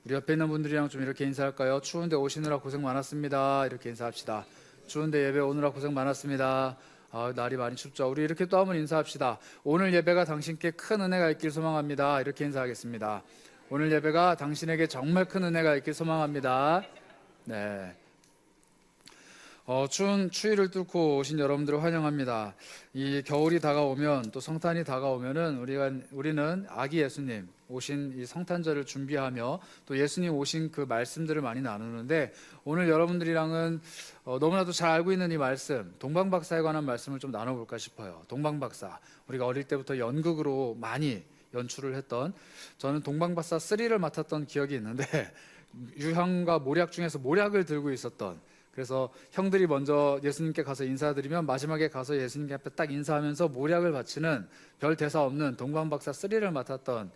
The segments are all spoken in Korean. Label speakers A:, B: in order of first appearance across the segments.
A: 우리 옆에 있는 분들이랑 좀 이렇게 인사할까요? 추운데 오시느라 고생 많았습니다. 이렇게 인사합시다. 추운데 예배 오느라 고생 많았습니다. 날이 많이 춥죠. 우리 이렇게 또 한번 인사합시다. 오늘 예배가 당신께 큰 은혜가 있길 소망합니다. 이렇게 인사하겠습니다. 오늘 예배가 당신에게 정말 큰 은혜가 있길 소망합니다. 네. 추운 추위를 뚫고 오신 여러분들을 환영합니다. 이 겨울이 다가오면 또 성탄이 다가오면은 우리는 아기 예수님 오신 이 성탄절을 준비하며 또 예수님 오신 그 말씀들을 많이 나누는데 오늘 여러분들이랑은 너무나도 잘 알고 있는 이 말씀 동방박사에 관한 말씀을 좀 나눠볼까 싶어요. 동방박사 우리가 어릴 때부터 연극으로 많이 연출을 했던 저는 동방박사 3를 맡았던 기억이 있는데 유형과 모략 중에서 모략을 들고 있었던 그래서 형들이 먼저 예수님께 가서 인사드리면 마지막에 가서 예수님 앞에 딱 인사하면서 모략을 바치는 별 대사 없는 동방박사 3를 맡았던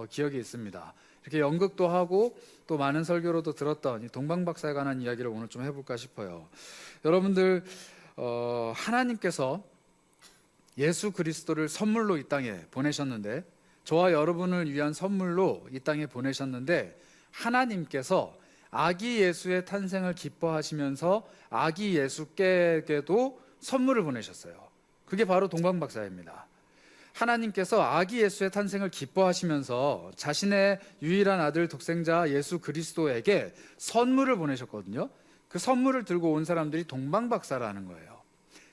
A: 기억이 있습니다. 이렇게 연극도 하고 또 많은 설교로도 들었던 이 동방박사에 관한 이야기를 오늘 좀 해볼까 싶어요. 여러분들 하나님께서 예수 그리스도를 선물로 이 땅에 보내셨는데 저와 여러분을 위한 선물로 이 땅에 보내셨는데 하나님께서 아기 예수의 탄생을 기뻐하시면서 아기 예수께도 선물을 보내셨어요. 그게 바로 동방박사입니다. 하나님께서 아기 예수의 탄생을 기뻐하시면서 자신의 유일한 아들 독생자 예수 그리스도에게 선물을 보내셨거든요. 그 선물을 들고 온 사람들이 동방박사라는 거예요.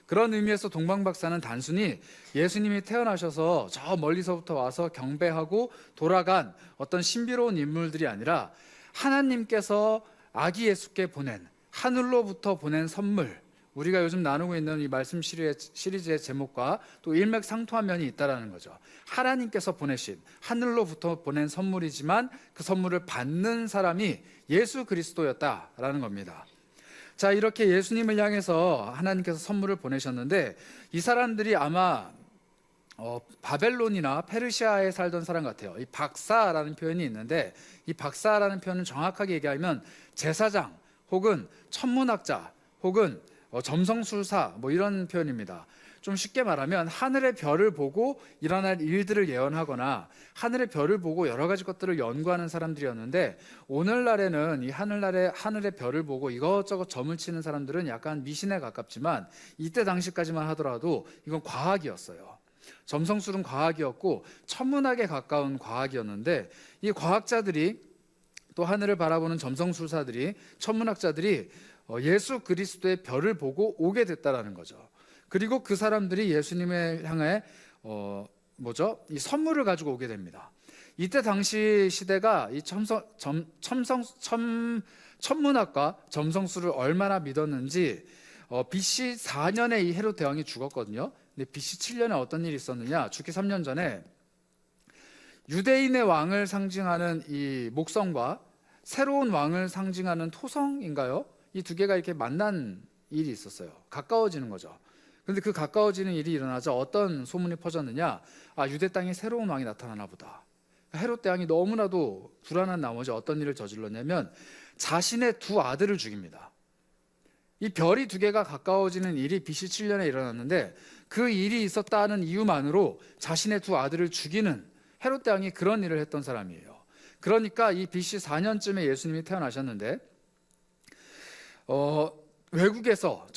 A: 그런 의미에서 동방박사는 단순히 예수님이 태어나셔서 저 멀리서부터 와서 경배하고 돌아간 어떤 신비로운 인물들이 아니라 하나님께서 아기 예수께 보낸 하늘로부터 보낸 선물, 우리가 요즘 나누고 있는 이 말씀 시리즈의 제목과 또 일맥상통한 면이 있다는 거죠. 하나님께서 보내신 하늘로부터 보낸 선물이지만 그 선물을 받는 사람이 예수 그리스도였다라는 겁니다. 자, 이렇게 예수님을 향해서 하나님께서 선물을 보내셨는데 이 사람들이 아마 바벨론이나 페르시아에 살던 사람 같아요. 이 박사라는 표현이 있는데 이 박사라는 표현은 정확하게 얘기하면 제사장 혹은 천문학자 혹은 점성술사 뭐 이런 표현입니다. 좀 쉽게 말하면 하늘의 별을 보고 일어날 일들을 예언하거나 하늘의 별을 보고 여러 가지 것들을 연구하는 사람들이었는데 오늘날에는 이 하늘의 별을 보고 이것저것 점을 치는 사람들은 약간 미신에 가깝지만 이때 당시까지만 하더라도 이건 과학이었어요. 점성술은 과학이었고 천문학에 가까운 과학이었는데 이 과학자들이 또 하늘을 바라보는 점성술사들이 천문학자들이 예수 그리스도의 별을 보고 오게 됐다라는 거죠. 그리고 그 사람들이 예수님을 향해 이 선물을 가지고 오게 됩니다. 이때 당시 시대가 이 천문학과 점성술을 얼마나 믿었는지 BC 4년에 이 헤롯 대왕이 죽었거든요. 근데 BC 7년에 어떤 일이 있었느냐? 죽기 3년 전에 유대인의 왕을 상징하는 이 목성과 새로운 왕을 상징하는 토성인가요? 이 두 개가 이렇게 만난 일이 있었어요. 가까워지는 거죠. 그런데 그 가까워지는 일이 일어나자 어떤 소문이 퍼졌느냐? 유대 땅에 새로운 왕이 나타나나 보다. 헤롯 대왕이 너무나도 불안한 나머지 어떤 일을 저질렀냐면 자신의 두 아들을 죽입니다. 이 별이 두 개가 가까워지는 일이 BC 7년에 일어났는데 그 일이 있었다는 이유만으로 자신의 두 아들을 죽이는 헤롯 대왕이 그런 일을 했던 사람이에요. 그러니까 이 BC 4년쯤에 예수님이 태어나셨는데 외국에서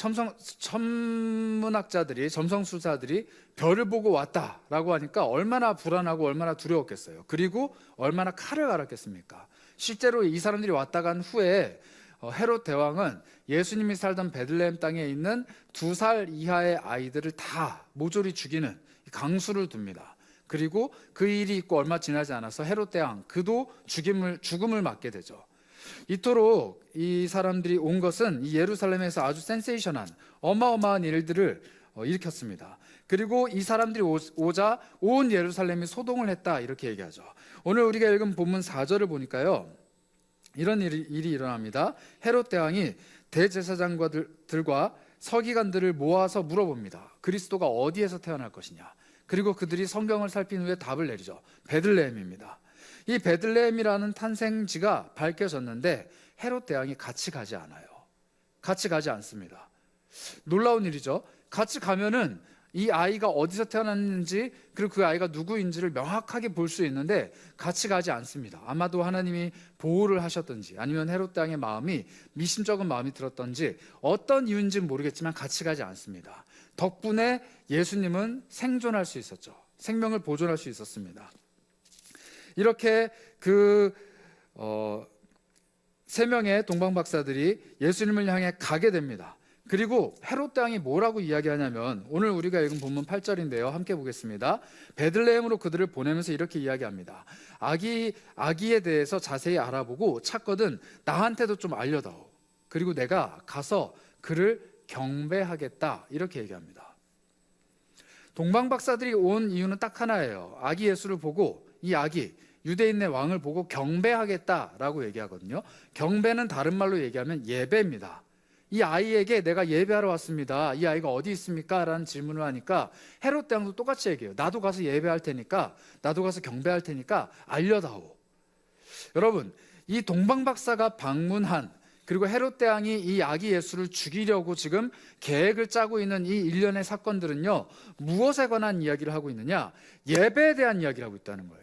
A: 천문학자들이 점성술사들이 별을 보고 왔다라고 하니까 얼마나 불안하고 얼마나 두려웠겠어요. 그리고 얼마나 칼을 갈았겠습니까? 실제로 이 사람들이 왔다 간 후에 헤롯 대왕은 예수님이 살던 베들레헴 땅에 있는 2살 이하의 아이들을 다 모조리 죽이는 강수를 둡니다. 그리고 그 일이 있고 얼마 지나지 않아서 헤롯 대왕 그도 죽음을 맞게 되죠. 이토록 이 사람들이 온 것은 이 예루살렘에서 아주 센세이션한 어마어마한 일들을 일으켰습니다. 그리고 이 사람들이 오자 온 예루살렘이 소동을 했다 이렇게 얘기하죠. 오늘 우리가 읽은 본문 4절을 보니까요. 이런 일이 일어납니다. 헤롯 대왕이 대제사장들과 서기관들을 모아서 물어봅니다. 그리스도가 어디에서 태어날 것이냐. 그리고 그들이 성경을 살핀 후에 답을 내리죠. 베들레헴입니다. 이 베들레헴이라는 탄생지가 밝혀졌는데 헤롯 대왕이 같이 가지 않아요. 같이 가지 않습니다. 놀라운 일이죠. 같이 가면은 이 아이가 어디서 태어났는지 그리고 그 아이가 누구인지를 명확하게 볼 수 있는데 같이 가지 않습니다. 아마도 하나님이 보호를 하셨든지 아니면 헤롯 왕의 마음이 미심쩍은 마음이 들었던지 어떤 이유인지는 모르겠지만 같이 가지 않습니다. 덕분에 예수님은 생존할 수 있었죠. 생명을 보존할 수 있었습니다. 이렇게 세 명의 동방 박사들이 예수님을 향해 가게 됩니다. 그리고 헤롯 왕이 뭐라고 이야기하냐면 오늘 우리가 읽은 본문 8절인데요. 함께 보겠습니다. 베들레헴으로 그들을 보내면서 이렇게 이야기합니다. 아기에 대해서 자세히 알아보고 찾거든 나한테도 좀 알려다오. 그리고 내가 가서 그를 경배하겠다. 이렇게 얘기합니다. 동방 박사들이 온 이유는 딱 하나예요. 아기 예수를 보고 이 아기 유대인의 왕을 보고 경배하겠다라고 얘기하거든요. 경배는 다른 말로 얘기하면 예배입니다. 이 아이에게 내가 예배하러 왔습니다. 이 아이가 어디 있습니까? 라는 질문을 하니까 헤롯 왕도 똑같이 얘기해요. 나도 가서 예배할 테니까, 나도 가서 경배할 테니까 알려다오. 여러분, 이 동방 박사가 방문한, 그리고 헤롯 대왕이 이 아기 예수를 죽이려고 지금 계획을 짜고 있는 이 일련의 사건들은요, 무엇에 관한 이야기를 하고 있느냐? 예배에 대한 이야기를 하고 있다는 거예요.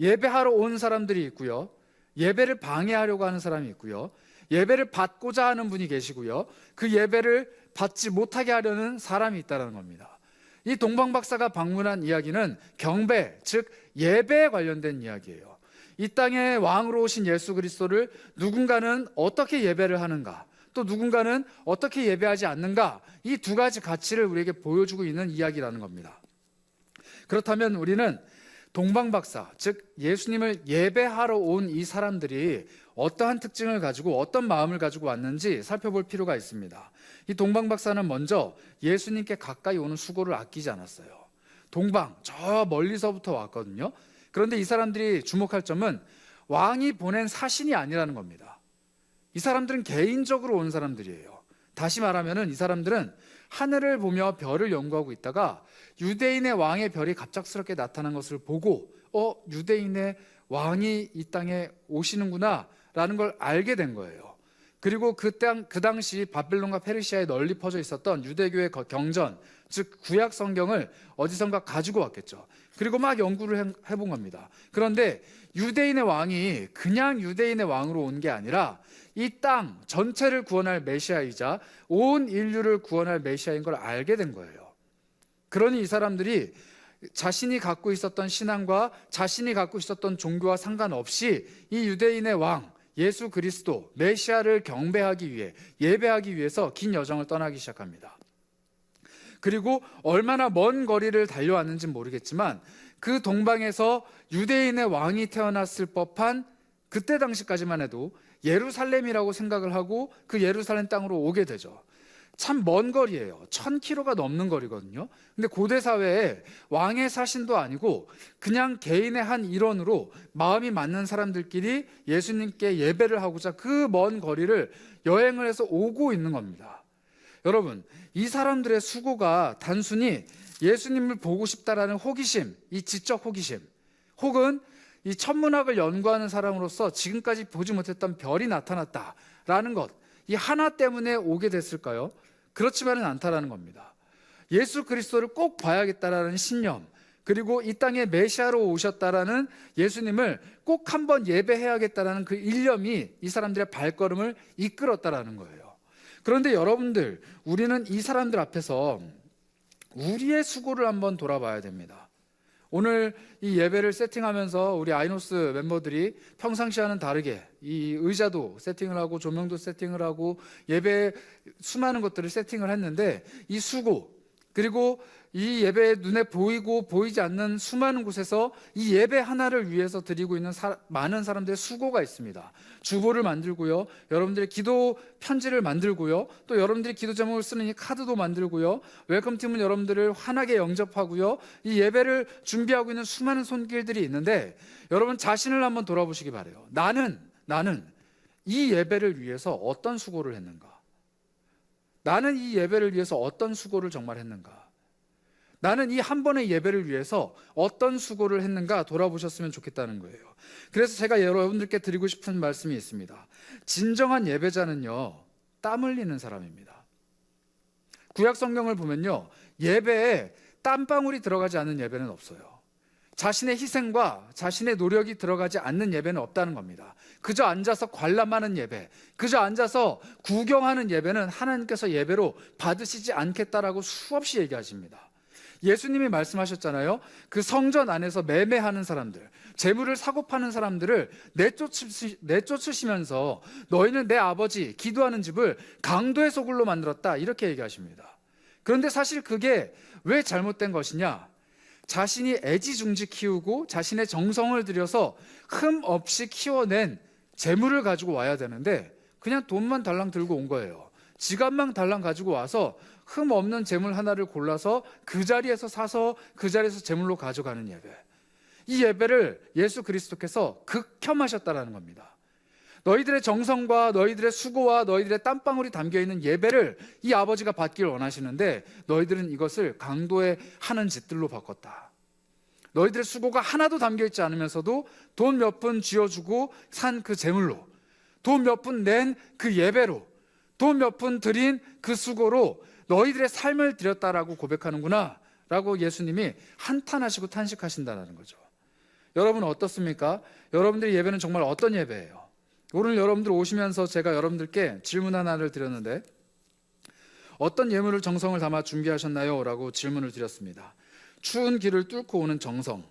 A: 예배하러 온 사람들이 있고요, 예배를 방해하려고 하는 사람이 있고요, 예배를 받고자 하는 분이 계시고요, 그 예배를 받지 못하게 하려는 사람이 있다는 겁니다. 이 동방 박사가 방문한 이야기는 경배, 즉 예배에 관련된 이야기예요. 이 땅에 왕으로 오신 예수 그리스도를 누군가는 어떻게 예배를 하는가, 또 누군가는 어떻게 예배하지 않는가, 이 두 가지 가치를 우리에게 보여주고 있는 이야기라는 겁니다. 그렇다면 우리는 동방 박사, 즉 예수님을 예배하러 온 이 사람들이 어떠한 특징을 가지고 어떤 마음을 가지고 왔는지 살펴볼 필요가 있습니다. 이 동방 박사는 먼저 예수님께 가까이 오는 수고를 아끼지 않았어요. 동방, 저 멀리서부터 왔거든요. 그런데 이 사람들이 주목할 점은 왕이 보낸 사신이 아니라는 겁니다. 이 사람들은 개인적으로 온 사람들이에요. 다시 말하면 이 사람들은 하늘을 보며 별을 연구하고 있다가 유대인의 왕의 별이 갑작스럽게 나타난 것을 보고 유대인의 왕이 이 땅에 오시는구나 라는 걸 알게 된 거예요. 그리고 그 당시 바벨론과 페르시아에 널리 퍼져 있었던 유대교의 경전, 즉 구약 성경을 어디선가 가지고 왔겠죠. 그리고 막 연구를 해본 겁니다. 그런데 유대인의 왕이 그냥 유대인의 왕으로 온 게 아니라 이 땅 전체를 구원할 메시아이자 온 인류를 구원할 메시아인 걸 알게 된 거예요. 그러니 이 사람들이 자신이 갖고 있었던 신앙과 자신이 갖고 있었던 종교와 상관없이 이 유대인의 왕 예수 그리스도 메시아를 경배하기 위해, 예배하기 위해서 긴 여정을 떠나기 시작합니다. 그리고 얼마나 먼 거리를 달려왔는지는 모르겠지만 그 동방에서 유대인의 왕이 태어났을 법한 그때 당시까지만 해도 예루살렘이라고 생각을 하고 그 예루살렘 땅으로 오게 되죠. 참 먼 거리예요. 1000km가 넘는 거리거든요. 근데 고대 사회에 왕의 사신도 아니고 그냥 개인의 한 일원으로 마음이 맞는 사람들끼리 예수님께 예배를 하고자 그 먼 거리를 여행을 해서 오고 있는 겁니다. 여러분, 이 사람들의 수고가 단순히 예수님을 보고 싶다라는 호기심, 이 지적 호기심, 혹은 이 천문학을 연구하는 사람으로서 지금까지 보지 못했던 별이 나타났다라는 것, 이 하나 때문에 오게 됐을까요? 그렇지만은 않다라는 겁니다. 예수 그리스도를 꼭 봐야겠다라는 신념, 그리고 이 땅에 메시아로 오셨다라는 예수님을 꼭 한번 예배해야겠다라는 그 일념이 이 사람들의 발걸음을 이끌었다라는 거예요. 그런데 여러분들, 우리는 이 사람들 앞에서 우리의 수고를 한번 돌아봐야 됩니다. 오늘 이 예배를 세팅하면서 우리 아이노스 멤버들이 평상시와는 다르게 이 의자도 세팅을 하고 조명도 세팅을 하고 예배 수많은 것들을 세팅을 했는데 이 수고, 그리고 이 예배에 눈에 보이고 보이지 않는 수많은 곳에서 이 예배 하나를 위해서 드리고 있는 많은 사람들의 수고가 있습니다. 주보를 만들고요, 여러분들의 기도 편지를 만들고요, 또 여러분들이 기도 제목을 쓰는 이 카드도 만들고요, 웰컴팀은 여러분들을 환하게 영접하고요, 이 예배를 준비하고 있는 수많은 손길들이 있는데 여러분 자신을 한번 돌아보시기 바라요. 나는 이 예배를 위해서 어떤 수고를 했는가? 나는 이 예배를 위해서 어떤 수고를 정말 했는가? 나는 이 한 번의 예배를 위해서 어떤 수고를 했는가 돌아보셨으면 좋겠다는 거예요. 그래서 제가 여러분들께 드리고 싶은 말씀이 있습니다. 진정한 예배자는요, 땀 흘리는 사람입니다. 구약 성경을 보면요, 예배에 땀방울이 들어가지 않는 예배는 없어요. 자신의 희생과 자신의 노력이 들어가지 않는 예배는 없다는 겁니다. 그저 앉아서 관람하는 예배, 그저 앉아서 구경하는 예배는 하나님께서 예배로 받으시지 않겠다라고 수없이 얘기하십니다. 예수님이 말씀하셨잖아요. 그 성전 안에서 매매하는 사람들, 재물을 사고 파는 사람들을 내쫓으시면서 너희는 내 아버지 기도하는 집을 강도의 소굴로 만들었다, 이렇게 얘기하십니다. 그런데 사실 그게 왜 잘못된 것이냐? 자신이 애지중지 키우고 자신의 정성을 들여서 흠 없이 키워낸 재물을 가지고 와야 되는데 그냥 돈만 달랑 들고 온 거예요. 지갑만 달랑 가지고 와서 흠 없는 재물 하나를 골라서 그 자리에서 사서 그 자리에서 재물로 가져가는 예배. 이 예배를 예수 그리스도께서 극혐하셨다라는 겁니다. 너희들의 정성과 너희들의 수고와 너희들의 땀방울이 담겨있는 예배를 이 아버지가 받길 원하시는데 너희들은 이것을 강도의 하는 짓들로 바꿨다. 너희들의 수고가 하나도 담겨있지 않으면서도 돈 몇 푼 쥐어주고 산 그 재물로, 돈 몇 푼 낸 그 예배로, 돈 몇 푼 드린 그 수고로 너희들의 삶을 드렸다라고 고백하는구나 라고 예수님이 한탄하시고 탄식하신다는 거죠. 여러분 어떻습니까? 여러분들의 예배는 정말 어떤 예배예요? 오늘 여러분들 오시면서 제가 여러분들께 질문 하나를 드렸는데 어떤 예물을 정성을 담아 준비하셨나요? 라고 질문을 드렸습니다. 추운 길을 뚫고 오는 정성,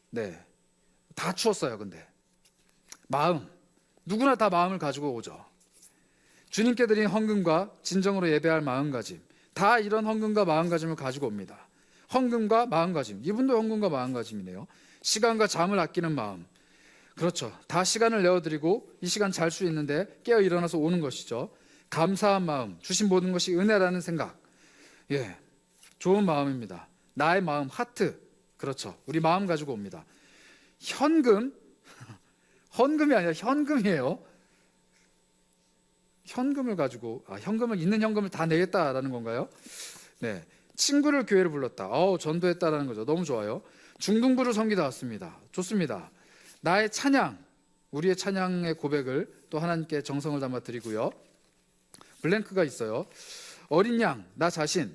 A: 네, 다 추웠어요. 근데 마음, 누구나 다 마음을 가지고 오죠. 주님께 드린 헌금과 진정으로 예배할 마음가짐, 다 이런 헌금과 마음가짐을 가지고 옵니다. 헌금과 마음가짐, 이분도 헌금과 마음가짐이네요. 시간과 잠을 아끼는 마음, 그렇죠. 다 시간을 내어드리고 이 시간 잘 수 있는데 깨어 일어나서 오는 것이죠. 감사한 마음, 주신 모든 것이 은혜라는 생각, 예, 좋은 마음입니다. 나의 마음, 하트, 그렇죠. 우리 마음 가지고 옵니다. 현금, 헌금이 아니라 현금이에요. 현금을 가지고, 현금을, 있는 현금을 다 내겠다라는 건가요? 네, 친구를 교회를 불렀다. 전도했다라는 거죠. 너무 좋아요. 중등부를 섬기다 왔습니다. 좋습니다. 나의 찬양, 우리의 찬양의 고백을 또 하나님께 정성을 담아 드리고요. 블랭크가 있어요. 어린 양, 나 자신.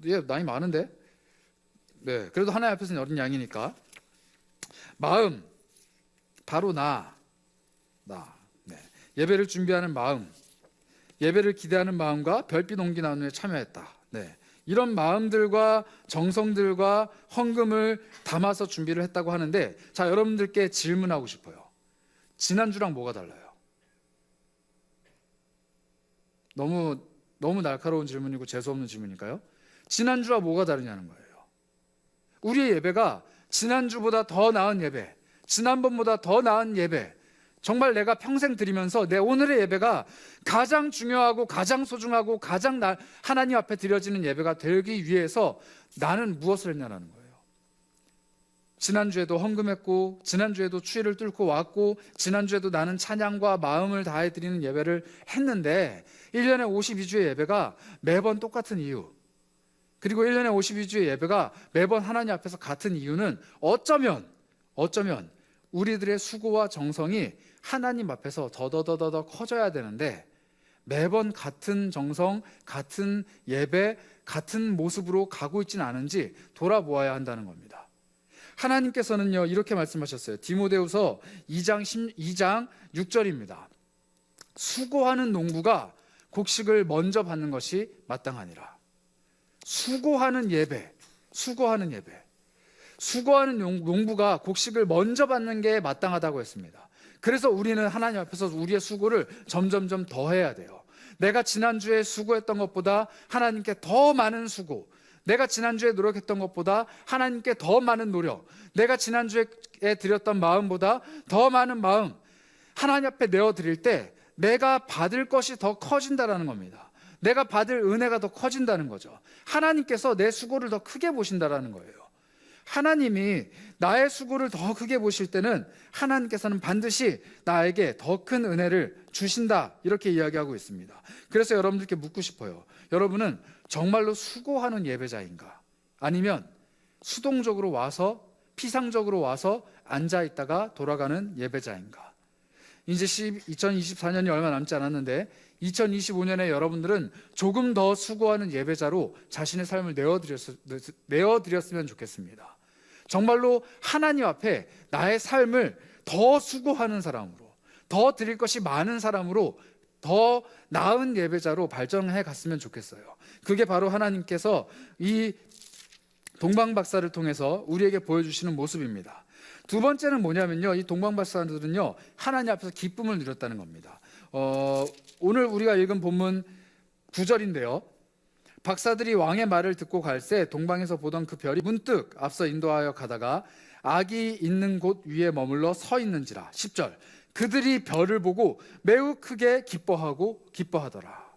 A: 얘 나이 많은데? 네, 그래도 하나님 앞에서는 어린 양이니까. 마음, 바로 나. 네. 예배를 준비하는 마음, 예배를 기대하는 마음과 별빛 온기 나눔에 참여했다. 네. 이런 마음들과 정성들과 헌금을 담아서 준비를 했다고 하는데, 자, 여러분들께 질문하고 싶어요. 지난주랑 뭐가 달라요? 너무 날카로운 질문이고 재수없는 질문일까요? 지난주와 뭐가 다르냐는 거예요. 우리의 예배가 지난주보다 더 나은 예배, 지난번보다 더 나은 예배, 정말 내가 평생 드리면서 내 오늘의 예배가 가장 중요하고 가장 소중하고 가장 하나님 앞에 드려지는 예배가 되기 위해서 나는 무엇을 했냐는 거예요. 지난주에도 헌금했고, 지난주에도 추위를 뚫고 왔고, 지난주에도 나는 찬양과 마음을 다해 드리는 예배를 했는데 1년에 52주의 예배가 매번 똑같은 이유, 그리고 1년에 52주의 예배가 매번 하나님 앞에서 같은 이유는 어쩌면 우리들의 수고와 정성이 하나님 앞에서 더더더더 커져야 되는데 매번 같은 정성, 같은 예배, 같은 모습으로 가고 있지는 않은지 돌아보아야 한다는 겁니다. 하나님께서는요, 이렇게 말씀하셨어요. 디모데후서 2장 6절입니다. 수고하는 농부가 곡식을 먼저 받는 것이 마땅하니라. 수고하는 예배, 수고하는 농부가 곡식을 먼저 받는 게 마땅하다고 했습니다. 그래서 우리는 하나님 앞에서 우리의 수고를 점점점 더 해야 돼요. 내가 지난주에 수고했던 것보다 하나님께 더 많은 수고, 내가 지난주에 노력했던 것보다 하나님께 더 많은 노력, 내가 지난주에 드렸던 마음보다 더 많은 마음 하나님 앞에 내어드릴 때 내가 받을 것이 더 커진다는 겁니다. 내가 받을 은혜가 더 커진다는 거죠. 하나님께서 내 수고를 더 크게 보신다는 거예요. 하나님이 나의 수고를 더 크게 보실 때는 하나님께서는 반드시 나에게 더 큰 은혜를 주신다, 이렇게 이야기하고 있습니다. 그래서 여러분들께 묻고 싶어요. 여러분은 정말로 수고하는 예배자인가? 아니면 수동적으로 와서, 피상적으로 와서 앉아있다가 돌아가는 예배자인가? 이제 2024년이 얼마 남지 않았는데 2025년에 여러분들은 조금 더 수고하는 예배자로 자신의 삶을 내어드렸으면 좋겠습니다. 정말로 하나님 앞에 나의 삶을 더 수고하는 사람으로, 더 드릴 것이 많은 사람으로, 더 나은 예배자로 발전해 갔으면 좋겠어요. 그게 바로 하나님께서 이 동방박사를 통해서 우리에게 보여주시는 모습입니다. 두 번째는 뭐냐면요, 이 동방박사들은요 하나님 앞에서 기쁨을 누렸다는 겁니다. 오늘 우리가 읽은 본문 9절인데요, 박사들이 왕의 말을 듣고 갈새 동방에서 보던 그 별이 문득 앞서 인도하여 가다가 악이 있는 곳 위에 머물러 서 있는지라. 10절, 그들이 별을 보고 매우 크게 기뻐하더라.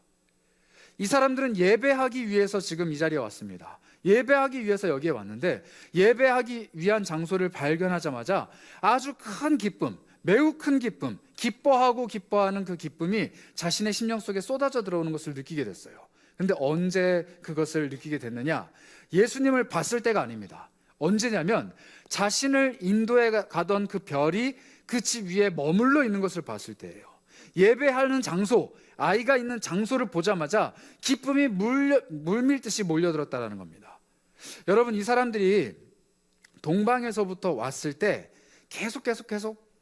A: 이 사람들은 예배하기 위해서 지금 이 자리에 왔습니다. 예배하기 위해서 여기에 왔는데, 예배하기 위한 장소를 발견하자마자 아주 큰 기쁨, 매우 큰 기쁨, 기뻐하는 그 기쁨이 자신의 심령 속에 쏟아져 들어오는 것을 느끼게 됐어요. 근데 언제 그것을 느끼게 됐느냐? 예수님을 봤을 때가 아닙니다. 언제냐면 자신을 인도에 가던 그 별이 그 집 위에 머물러 있는 것을 봤을 때예요. 예배하는 장소, 아이가 있는 장소를 보자마자 기쁨이 물밀듯이 몰려들었다는 겁니다. 여러분, 이 사람들이 동방에서부터 왔을 때 계속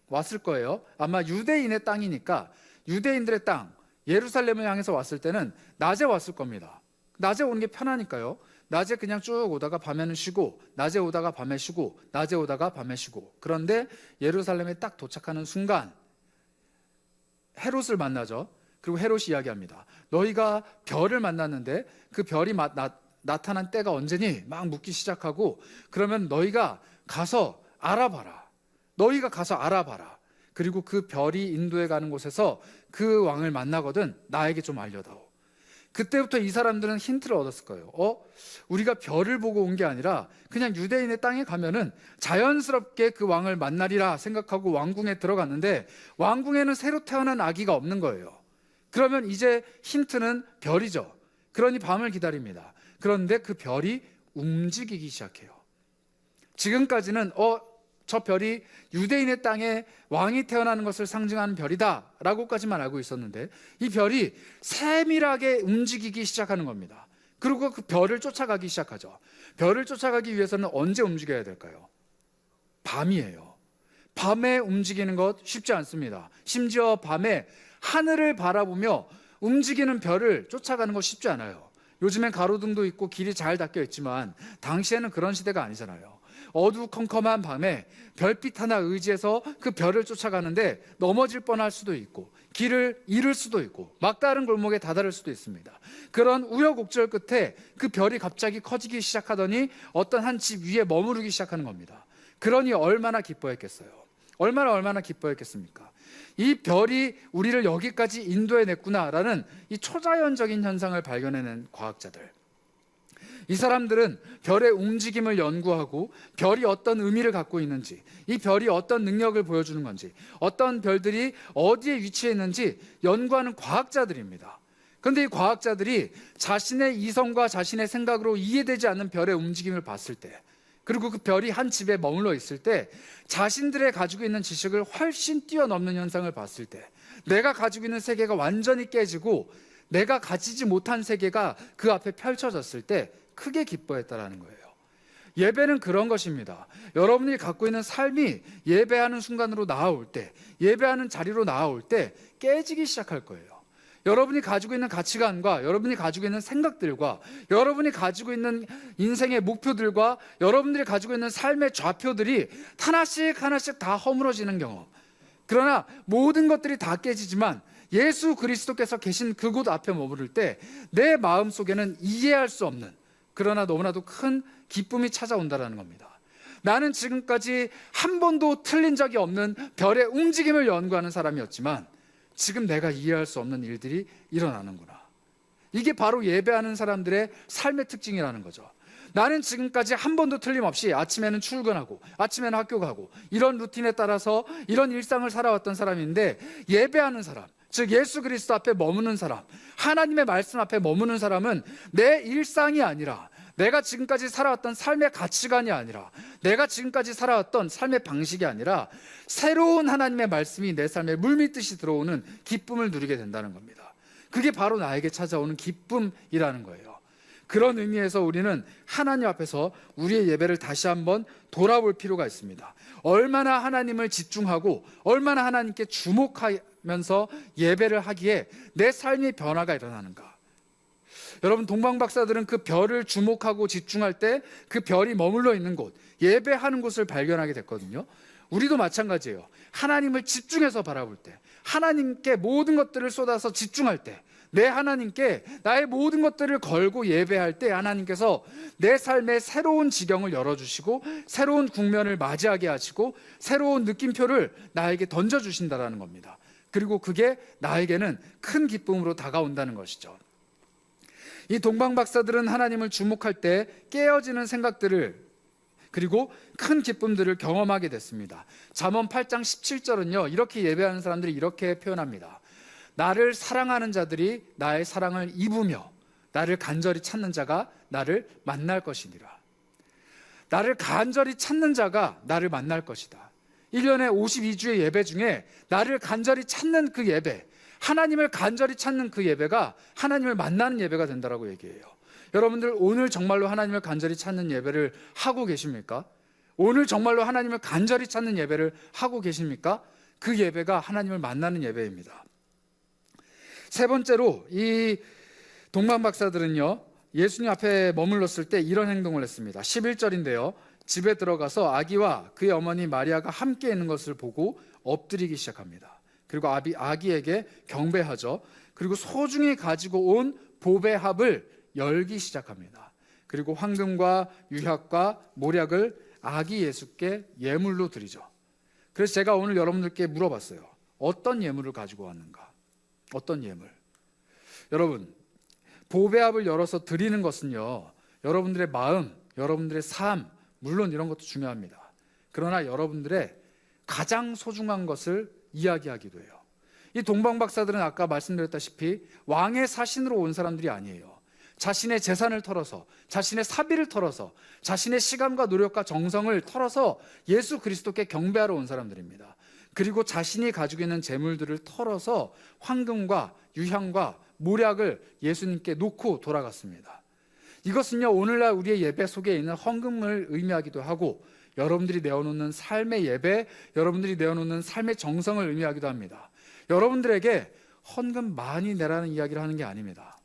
A: 왔을 거예요. 아마 유대인의 땅이니까 유대인들의 땅, 예루살렘을 향해서 왔을 때는 낮에 왔을 겁니다. 낮에 오는 게 편하니까요. 낮에 그냥 쭉 오다가 밤에는 쉬고, 낮에 오다가 밤에 쉬고, 낮에 오다가 밤에 쉬고. 그런데 예루살렘에 딱 도착하는 순간 헤롯을 만나죠. 그리고 헤롯이 이야기합니다. 너희가 별을 만났는데 그 별이 나타난 때가 언제니? 막 묻기 시작하고, 그러면 너희가 가서 알아봐라. 그리고 그 별이 인도에 가는 곳에서 그 왕을 만나거든 나에게 좀 알려다오. 그때부터 이 사람들은 힌트를 얻었을 거예요. 우리가 별을 보고 온 게 아니라 그냥 유대인의 땅에 가면은 자연스럽게 그 왕을 만나리라 생각하고 왕궁에 들어갔는데, 왕궁에는 새로 태어난 아기가 없는 거예요. 그러면 이제 힌트는 별이죠. 그러니 밤을 기다립니다. 그런데 그 별이 움직이기 시작해요. 지금까지는 저 별이 유대인의 땅에 왕이 태어나는 것을 상징하는 별이다 라고까지만 알고 있었는데, 이 별이 세밀하게 움직이기 시작하는 겁니다. 그리고 그 별을 쫓아가기 시작하죠. 별을 쫓아가기 위해서는 언제 움직여야 될까요? 밤이에요. 밤에 움직이는 것 쉽지 않습니다. 심지어 밤에 하늘을 바라보며 움직이는 별을 쫓아가는 것 쉽지 않아요. 요즘엔 가로등도 있고 길이 잘 닦여 있지만 당시에는 그런 시대가 아니잖아요. 어두컴컴한 밤에 별빛 하나 의지해서 그 별을 쫓아가는데 넘어질 뻔할 수도 있고, 길을 잃을 수도 있고, 막다른 골목에 다다를 수도 있습니다. 그런 우여곡절 끝에 그 별이 갑자기 커지기 시작하더니 어떤 한 집 위에 머무르기 시작하는 겁니다. 그러니 얼마나 기뻐했겠어요. 얼마나 기뻐했겠습니까? 이 별이 우리를 여기까지 인도해냈구나라는 이 초자연적인 현상을 발견해낸 과학자들, 이 사람들은 별의 움직임을 연구하고 별이 어떤 의미를 갖고 있는지, 이 별이 어떤 능력을 보여주는 건지, 어떤 별들이 어디에 위치해 있는지 연구하는 과학자들입니다. 그런데 이 과학자들이 자신의 이성과 자신의 생각으로 이해되지 않는 별의 움직임을 봤을 때, 그리고 그 별이 한 집에 머물러 있을 때 자신들의 가지고 있는 지식을 훨씬 뛰어넘는 현상을 봤을 때, 내가 가지고 있는 세계가 완전히 깨지고 내가 가지지 못한 세계가 그 앞에 펼쳐졌을 때 크게 기뻐했다라는 거예요. 예배는 그런 것입니다. 여러분이 갖고 있는 삶이 예배하는 순간으로 나아올 때, 예배하는 자리로 나아올 때 깨지기 시작할 거예요. 여러분이 가지고 있는 가치관과 여러분이 가지고 있는 생각들과 여러분이 가지고 있는 인생의 목표들과 여러분들이 가지고 있는 삶의 좌표들이 하나씩 다 허물어지는 경험. 그러나 모든 것들이 다 깨지지만 예수 그리스도께서 계신 그곳 앞에 머무를 때 내 마음속에는 이해할 수 없는, 그러나 너무나도 큰 기쁨이 찾아온다는 겁니다. 나는 지금까지 한 번도 틀린 적이 없는 별의 움직임을 연구하는 사람이었지만 지금 내가 이해할 수 없는 일들이 일어나는구나. 이게 바로 예배하는 사람들의 삶의 특징이라는 거죠. 나는 지금까지 한 번도 틀림없이 아침에는 출근하고 아침에는 학교 가고 이런 루틴에 따라서 이런 일상을 살아왔던 사람인데, 예배하는 사람, 즉 예수 그리스도 앞에 머무는 사람, 하나님의 말씀 앞에 머무는 사람은 내 일상이 아니라 내가 지금까지 살아왔던 삶의 가치관이 아니라, 내가 지금까지 살아왔던 삶의 방식이 아니라 새로운 하나님의 말씀이 내 삶에 물밀듯이 들어오는 기쁨을 누리게 된다는 겁니다. 그게 바로 나에게 찾아오는 기쁨이라는 거예요. 그런 의미에서 우리는 하나님 앞에서 우리의 예배를 다시 한번 돌아볼 필요가 있습니다. 얼마나 하나님을 집중하고 얼마나 하나님께 주목하면서 예배를 하기에 내 삶의 변화가 일어나는가. 여러분, 동방박사들은 그 별을 주목하고 집중할 때 그 별이 머물러 있는 곳, 예배하는 곳을 발견하게 됐거든요. 우리도 마찬가지예요. 하나님을 집중해서 바라볼 때, 하나님께 모든 것들을 쏟아서 집중할 때, 내 하나님께 나의 모든 것들을 걸고 예배할 때 하나님께서 내 삶의 새로운 지경을 열어주시고 새로운 국면을 맞이하게 하시고 새로운 느낌표를 나에게 던져주신다는 겁니다. 그리고 그게 나에게는 큰 기쁨으로 다가온다는 것이죠. 이 동방박사들은 하나님을 주목할 때 깨어지는 생각들을, 그리고 큰 기쁨들을 경험하게 됐습니다. 잠언 8장 17절은요, 이렇게 예배하는 사람들이 이렇게 표현합니다. 나를 사랑하는 자들이 나의 사랑을 입으며 나를 간절히 찾는 자가 나를 만날 것이니라. 나를 간절히 찾는 자가 나를 만날 것이다. 1년에 52주의 예배 중에 나를 간절히 찾는 그 예배, 하나님을 간절히 찾는 그 예배가 하나님을 만나는 예배가 된다라고 얘기해요. 여러분들, 오늘 정말로 하나님을 간절히 찾는 예배를 하고 계십니까? 오늘 정말로 하나님을 간절히 찾는 예배를 하고 계십니까? 그 예배가 하나님을 만나는 예배입니다. 세 번째로, 이 동방박사들은요, 예수님 앞에 머물렀을 때 이런 행동을 했습니다. 11절인데요. 집에 들어가서 아기와 그의 어머니 마리아가 함께 있는 것을 보고 엎드리기 시작합니다. 그리고 아기에게 경배하죠. 그리고 소중히 가지고 온 보배합을 열기 시작합니다. 그리고 황금과 유향과 모략을 아기 예수께 예물로 드리죠. 그래서 제가 오늘 여러분들께 물어봤어요. 어떤 예물을 가지고 왔는가? 어떤 예물? 여러분, 보배합을 열어서 드리는 것은요, 여러분들의 마음, 여러분들의 삶, 물론 이런 것도 중요합니다. 그러나 여러분들의 가장 소중한 것을 이야기하기도 해요. 이 동방박사들은 아까 말씀드렸다시피 왕의 사신으로 온 사람들이 아니에요. 자신의 재산을 털어서, 자신의 사비를 털어서, 자신의 시간과 노력과 정성을 털어서 예수 그리스도께 경배하러 온 사람들입니다. 그리고 자신이 가지고 있는 재물들을 털어서 황금과 유향과 모략을 예수님께 놓고 돌아갔습니다. 이것은요, 오늘날 우리의 예배 속에 있는 헌금을 의미하기도 하고, 여러분들이 내어놓는 삶의 예배, 여러분들이 내어놓는 삶의 정성을 의미하기도 합니다. 여러분들에게 헌금 많이 내라는 이야기를 하는 게 아닙니다.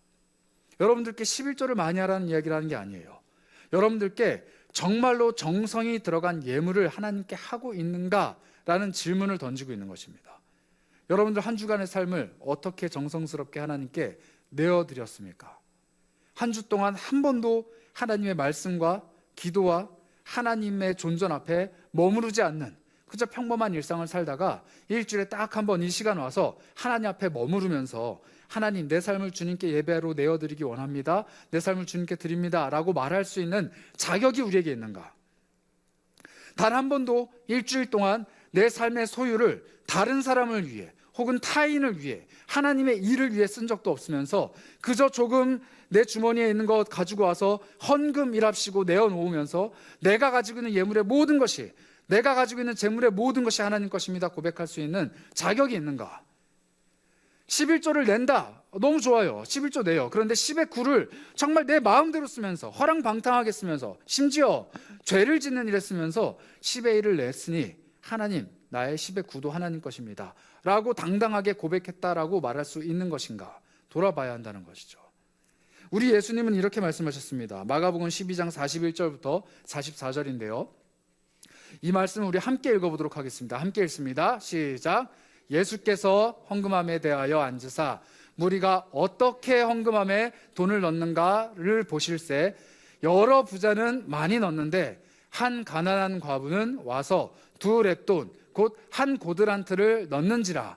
A: 여러분들께 11조를 많이 하라는 이야기를 하는 게 아니에요. 여러분들께 정말로 정성이 들어간 예물을 하나님께 하고 있는가라는 질문을 던지고 있는 것입니다. 여러분들 한 주간의 삶을 어떻게 정성스럽게 하나님께 내어드렸습니까? 한 주 동안 한 번도 하나님의 말씀과 기도와 하나님의 존전 앞에 머무르지 않는, 그저 평범한 일상을 살다가 일주일에 딱 한 번 이 시간 와서 하나님 앞에 머무르면서 하나님, 내 삶을 주님께 예배로 내어드리기 원합니다, 내 삶을 주님께 드립니다 라고 말할 수 있는 자격이 우리에게 있는가? 단 한 번도 일주일 동안 내 삶의 소유를 다른 사람을 위해 혹은 타인을 위해 하나님의 일을 위해 쓴 적도 없으면서 그저 조금 내 주머니에 있는 것 가지고 와서 헌금이랍시고 내어놓으면서 내가 가지고 있는 예물의 모든 것이, 내가 가지고 있는 재물의 모든 것이 하나님 것입니다 고백할 수 있는 자격이 있는가? 11조를 낸다, 너무 좋아요. 11조 내요. 그런데 10의 9를 정말 내 마음대로 쓰면서 허랑방탕하게 쓰면서 심지어 죄를 짓는 일에 쓰면서 10의 1을 냈으니 하나님, 나의 10의 9도 하나님 것입니다 라고 당당하게 고백했다라고 말할 수 있는 것인가? 돌아봐야 한다는 것이죠. 우리 예수님은 이렇게 말씀하셨습니다. 마가복음 12장 41절부터 44절인데요. 이 말씀을 우리 함께 읽어보도록 하겠습니다. 함께 읽습니다. 시작. 예수께서 헌금함에 대하여 앉으사 무리가 어떻게 헌금함에 돈을 넣는가를 보실새 여러 부자는 많이 넣는데 한 가난한 과부는 와서 2렙돈 곧 한 고드란트를 넣는지라.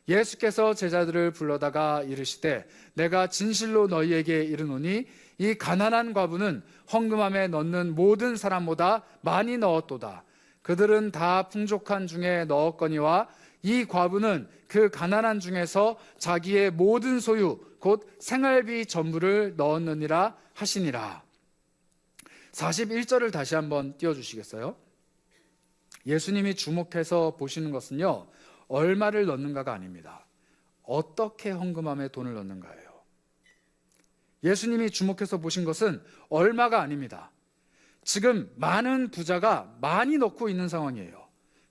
A: 예수께서 제자들을 불러다가 이르시되 내가 진실로 너희에게 이르노니 이 가난한 과부는 헌금함에 넣는 모든 사람보다 많이 넣었도다. 그들은 다 풍족한 중에 넣었거니와 이 과부는 그 가난한 중에서 자기의 모든 소유 곧 생활비 전부를 넣었느니라 하시니라. 41절을 다시 한번 띄워주시겠어요? 예수님이 주목해서 보시는 것은요, 얼마를 넣는가가 아닙니다. 어떻게 헌금함에 돈을 넣는가예요. 예수님이 주목해서 보신 것은 얼마가 아닙니다. 지금 많은 부자가 많이 넣고 있는 상황이에요.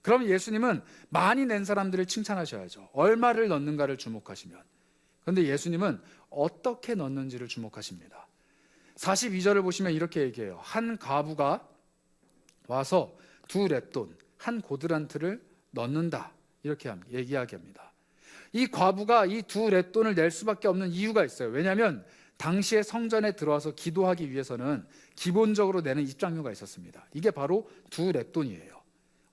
A: 그럼 예수님은 많이 낸 사람들을 칭찬하셔야죠. 얼마를 넣는가를 주목하시면. 그런데 예수님은 어떻게 넣는지를 주목하십니다. 42절을 보시면 이렇게 얘기해요. 한 과부가 와서 2렙돈, 한 고드란트를 넣는다. 이렇게 얘기합니다. 이 과부가 이 2렙돈을 낼 수밖에 없는 이유가 있어요. 왜냐하면 당시에 성전에 들어와서 기도하기 위해서는 기본적으로 내는 입장료가 있었습니다. 이게 바로 2렙돈이에요.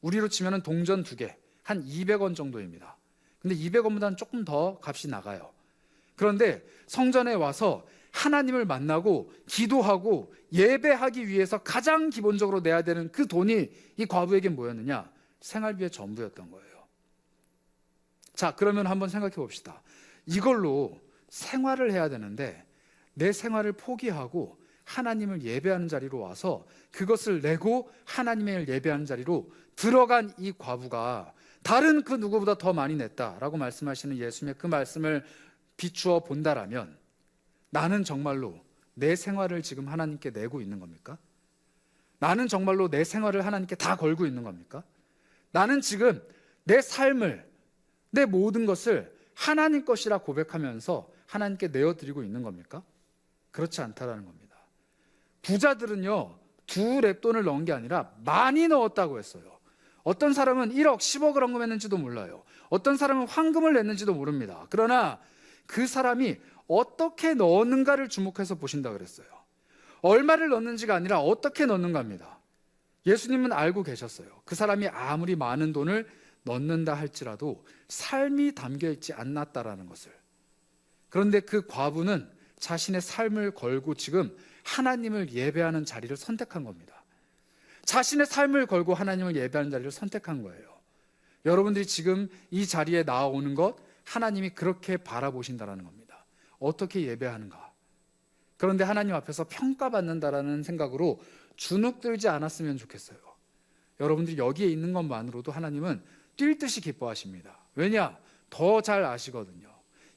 A: 우리로 치면 동전 2개, 한 200원 정도입니다. 근데 200원보다는 조금 더 값이 나가요. 그런데 성전에 와서 하나님을 만나고 기도하고 예배하기 위해서 가장 기본적으로 내야 되는 그 돈이 이 과부에겐 뭐였느냐? 생활비의 전부였던 거예요. 자, 그러면 한번 생각해 봅시다. 이걸로 생활을 해야 되는데 내 생활을 포기하고 하나님을 예배하는 자리로 와서 그것을 내고 하나님을 예배하는 자리로 들어간 이 과부가 다른 그 누구보다 더 많이 냈다라고 말씀하시는 예수님의 그 말씀을 비추어 본다라면 나는 정말로 내 생활을 지금 하나님께 내고 있는 겁니까? 나는 정말로 내 생활을 하나님께 다 걸고 있는 겁니까? 나는 지금 내 삶을, 내 모든 것을 하나님 것이라 고백하면서 하나님께 내어드리고 있는 겁니까? 그렇지 않다라는 겁니다. 부자들은요, 2렙돈을 넣은 게 아니라 많이 넣었다고 했어요. 어떤 사람은 1억, 10억을 헌금했는지도 몰라요. 어떤 사람은 황금을 냈는지도 모릅니다. 그러나 그 사람이 어떻게 넣었는가를 주목해서 보신다 그랬어요. 얼마를 넣는지가 아니라 어떻게 넣는가입니다. 예수님은 알고 계셨어요. 그 사람이 아무리 많은 돈을 넣는다 할지라도 삶이 담겨 있지 않았다라는 것을. 그런데 그 과부는 자신의 삶을 걸고 지금 하나님을 예배하는 자리를 선택한 겁니다. 자신의 삶을 걸고 하나님을 예배하는 자리를 선택한 거예요. 여러분들이 지금 이 자리에 나오는 것 하나님이 그렇게 바라보신다라는 겁니다. 어떻게 예배하는가? 그런데 하나님 앞에서 평가받는다라는 생각으로 주눅들지 않았으면 좋겠어요. 여러분들이 여기에 있는 것만으로도 하나님은 뛸 듯이 기뻐하십니다. 왜냐? 더 잘 아시거든요.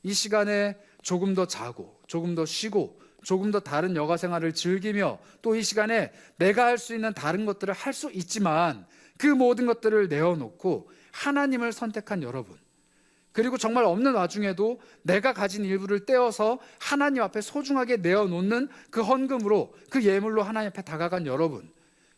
A: 이 시간에 조금 더 자고 조금 더 쉬고 조금 더 다른 여가 생활을 즐기며 또 이 시간에 내가 할 수 있는 다른 것들을 할 수 있지만 그 모든 것들을 내어놓고 하나님을 선택한 여러분, 그리고 정말 없는 와중에도 내가 가진 일부를 떼어서 하나님 앞에 소중하게 내어놓는 그 헌금으로, 그 예물로 하나님 앞에 다가간 여러분,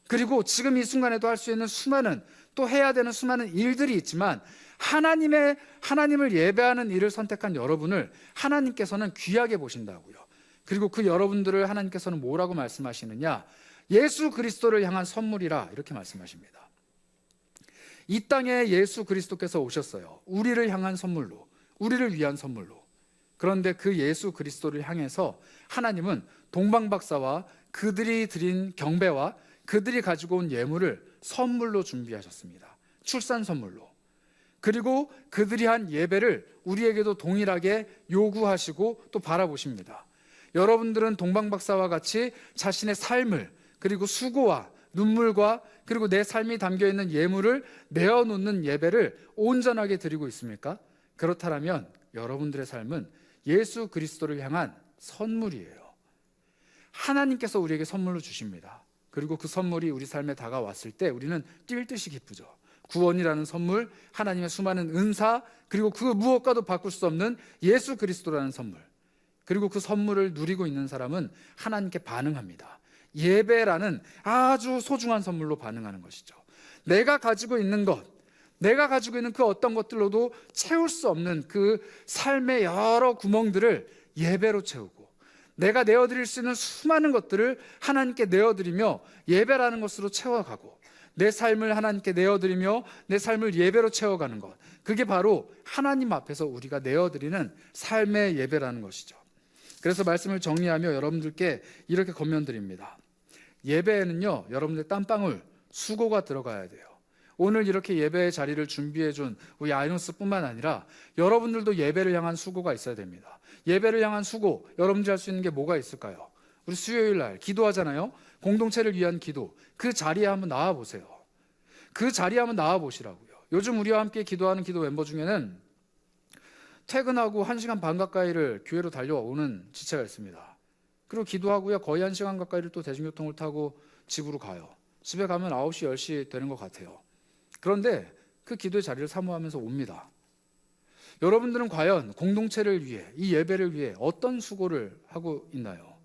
A: 그리고 지금 이 순간에도 할 수 있는 수많은, 또 해야 되는 수많은 일들이 있지만 하나님을 예배하는 일을 선택한 여러분을 하나님께서는 귀하게 보신다고요. 그리고 그 여러분들을 하나님께서는 뭐라고 말씀하시느냐? 예수 그리스도를 향한 선물이라 이렇게 말씀하십니다. 이 땅에 예수 그리스도께서 오셨어요. 우리를 향한 선물로, 우리를 위한 선물로. 그런데 그 예수 그리스도를 향해서 하나님은 동방박사와 그들이 드린 경배와 그들이 가지고 온 예물을 선물로 준비하셨습니다. 출산 선물로. 그리고 그들이 한 예배를 우리에게도 동일하게 요구하시고 또 바라보십니다. 여러분들은 동방박사와 같이 자신의 삶을, 그리고 수고와 눈물과 그리고 내 삶이 담겨있는 예물을 내어놓는 예배를 온전하게 드리고 있습니까? 그렇다면 여러분들의 삶은 예수 그리스도를 향한 선물이에요. 하나님께서 우리에게 선물로 주십니다. 그리고 그 선물이 우리 삶에 다가왔을 때 우리는 뛸 듯이 기쁘죠. 구원이라는 선물, 하나님의 수많은 은사, 그리고 그 무엇과도 바꿀 수 없는 예수 그리스도라는 선물, 그리고 그 선물을 누리고 있는 사람은 하나님께 반응합니다. 예배라는 아주 소중한 선물로 반응하는 것이죠. 내가 가지고 있는 것, 내가 가지고 있는 그 어떤 것들로도 채울 수 없는 그 삶의 여러 구멍들을 예배로 채우고, 내가 내어드릴 수 있는 수많은 것들을 하나님께 내어드리며 예배라는 것으로 채워가고, 내 삶을 하나님께 내어드리며 내 삶을 예배로 채워가는 것, 그게 바로 하나님 앞에서 우리가 내어드리는 삶의 예배라는 것이죠. 그래서 말씀을 정리하며 여러분들께 이렇게 권면드립니다. 예배에는요, 여러분들 땀방울, 수고가 들어가야 돼요. 오늘 이렇게 예배의 자리를 준비해준 우리 아이노스뿐만 아니라 여러분들도 예배를 향한 수고가 있어야 됩니다. 예배를 향한 수고, 여러분들이 할 수 있는 게 뭐가 있을까요? 우리 수요일 날 기도하잖아요. 공동체를 위한 기도. 그 자리에 한번 나와 보세요. 그 자리에 한번 나와 보시라고요. 요즘 우리와 함께 기도하는 기도 멤버 중에는 퇴근하고 1시간 반 가까이를 교회로 달려오는 지체가 있습니다. 그리고 기도하고요. 거의 1시간 가까이를 또 대중교통을 타고 집으로 가요. 집에 가면 9시, 10시 되는 것 같아요. 그런데 그 기도의 자리를 사모하면서 옵니다. 여러분들은 과연 공동체를 위해, 이 예배를 위해 어떤 수고를 하고 있나요?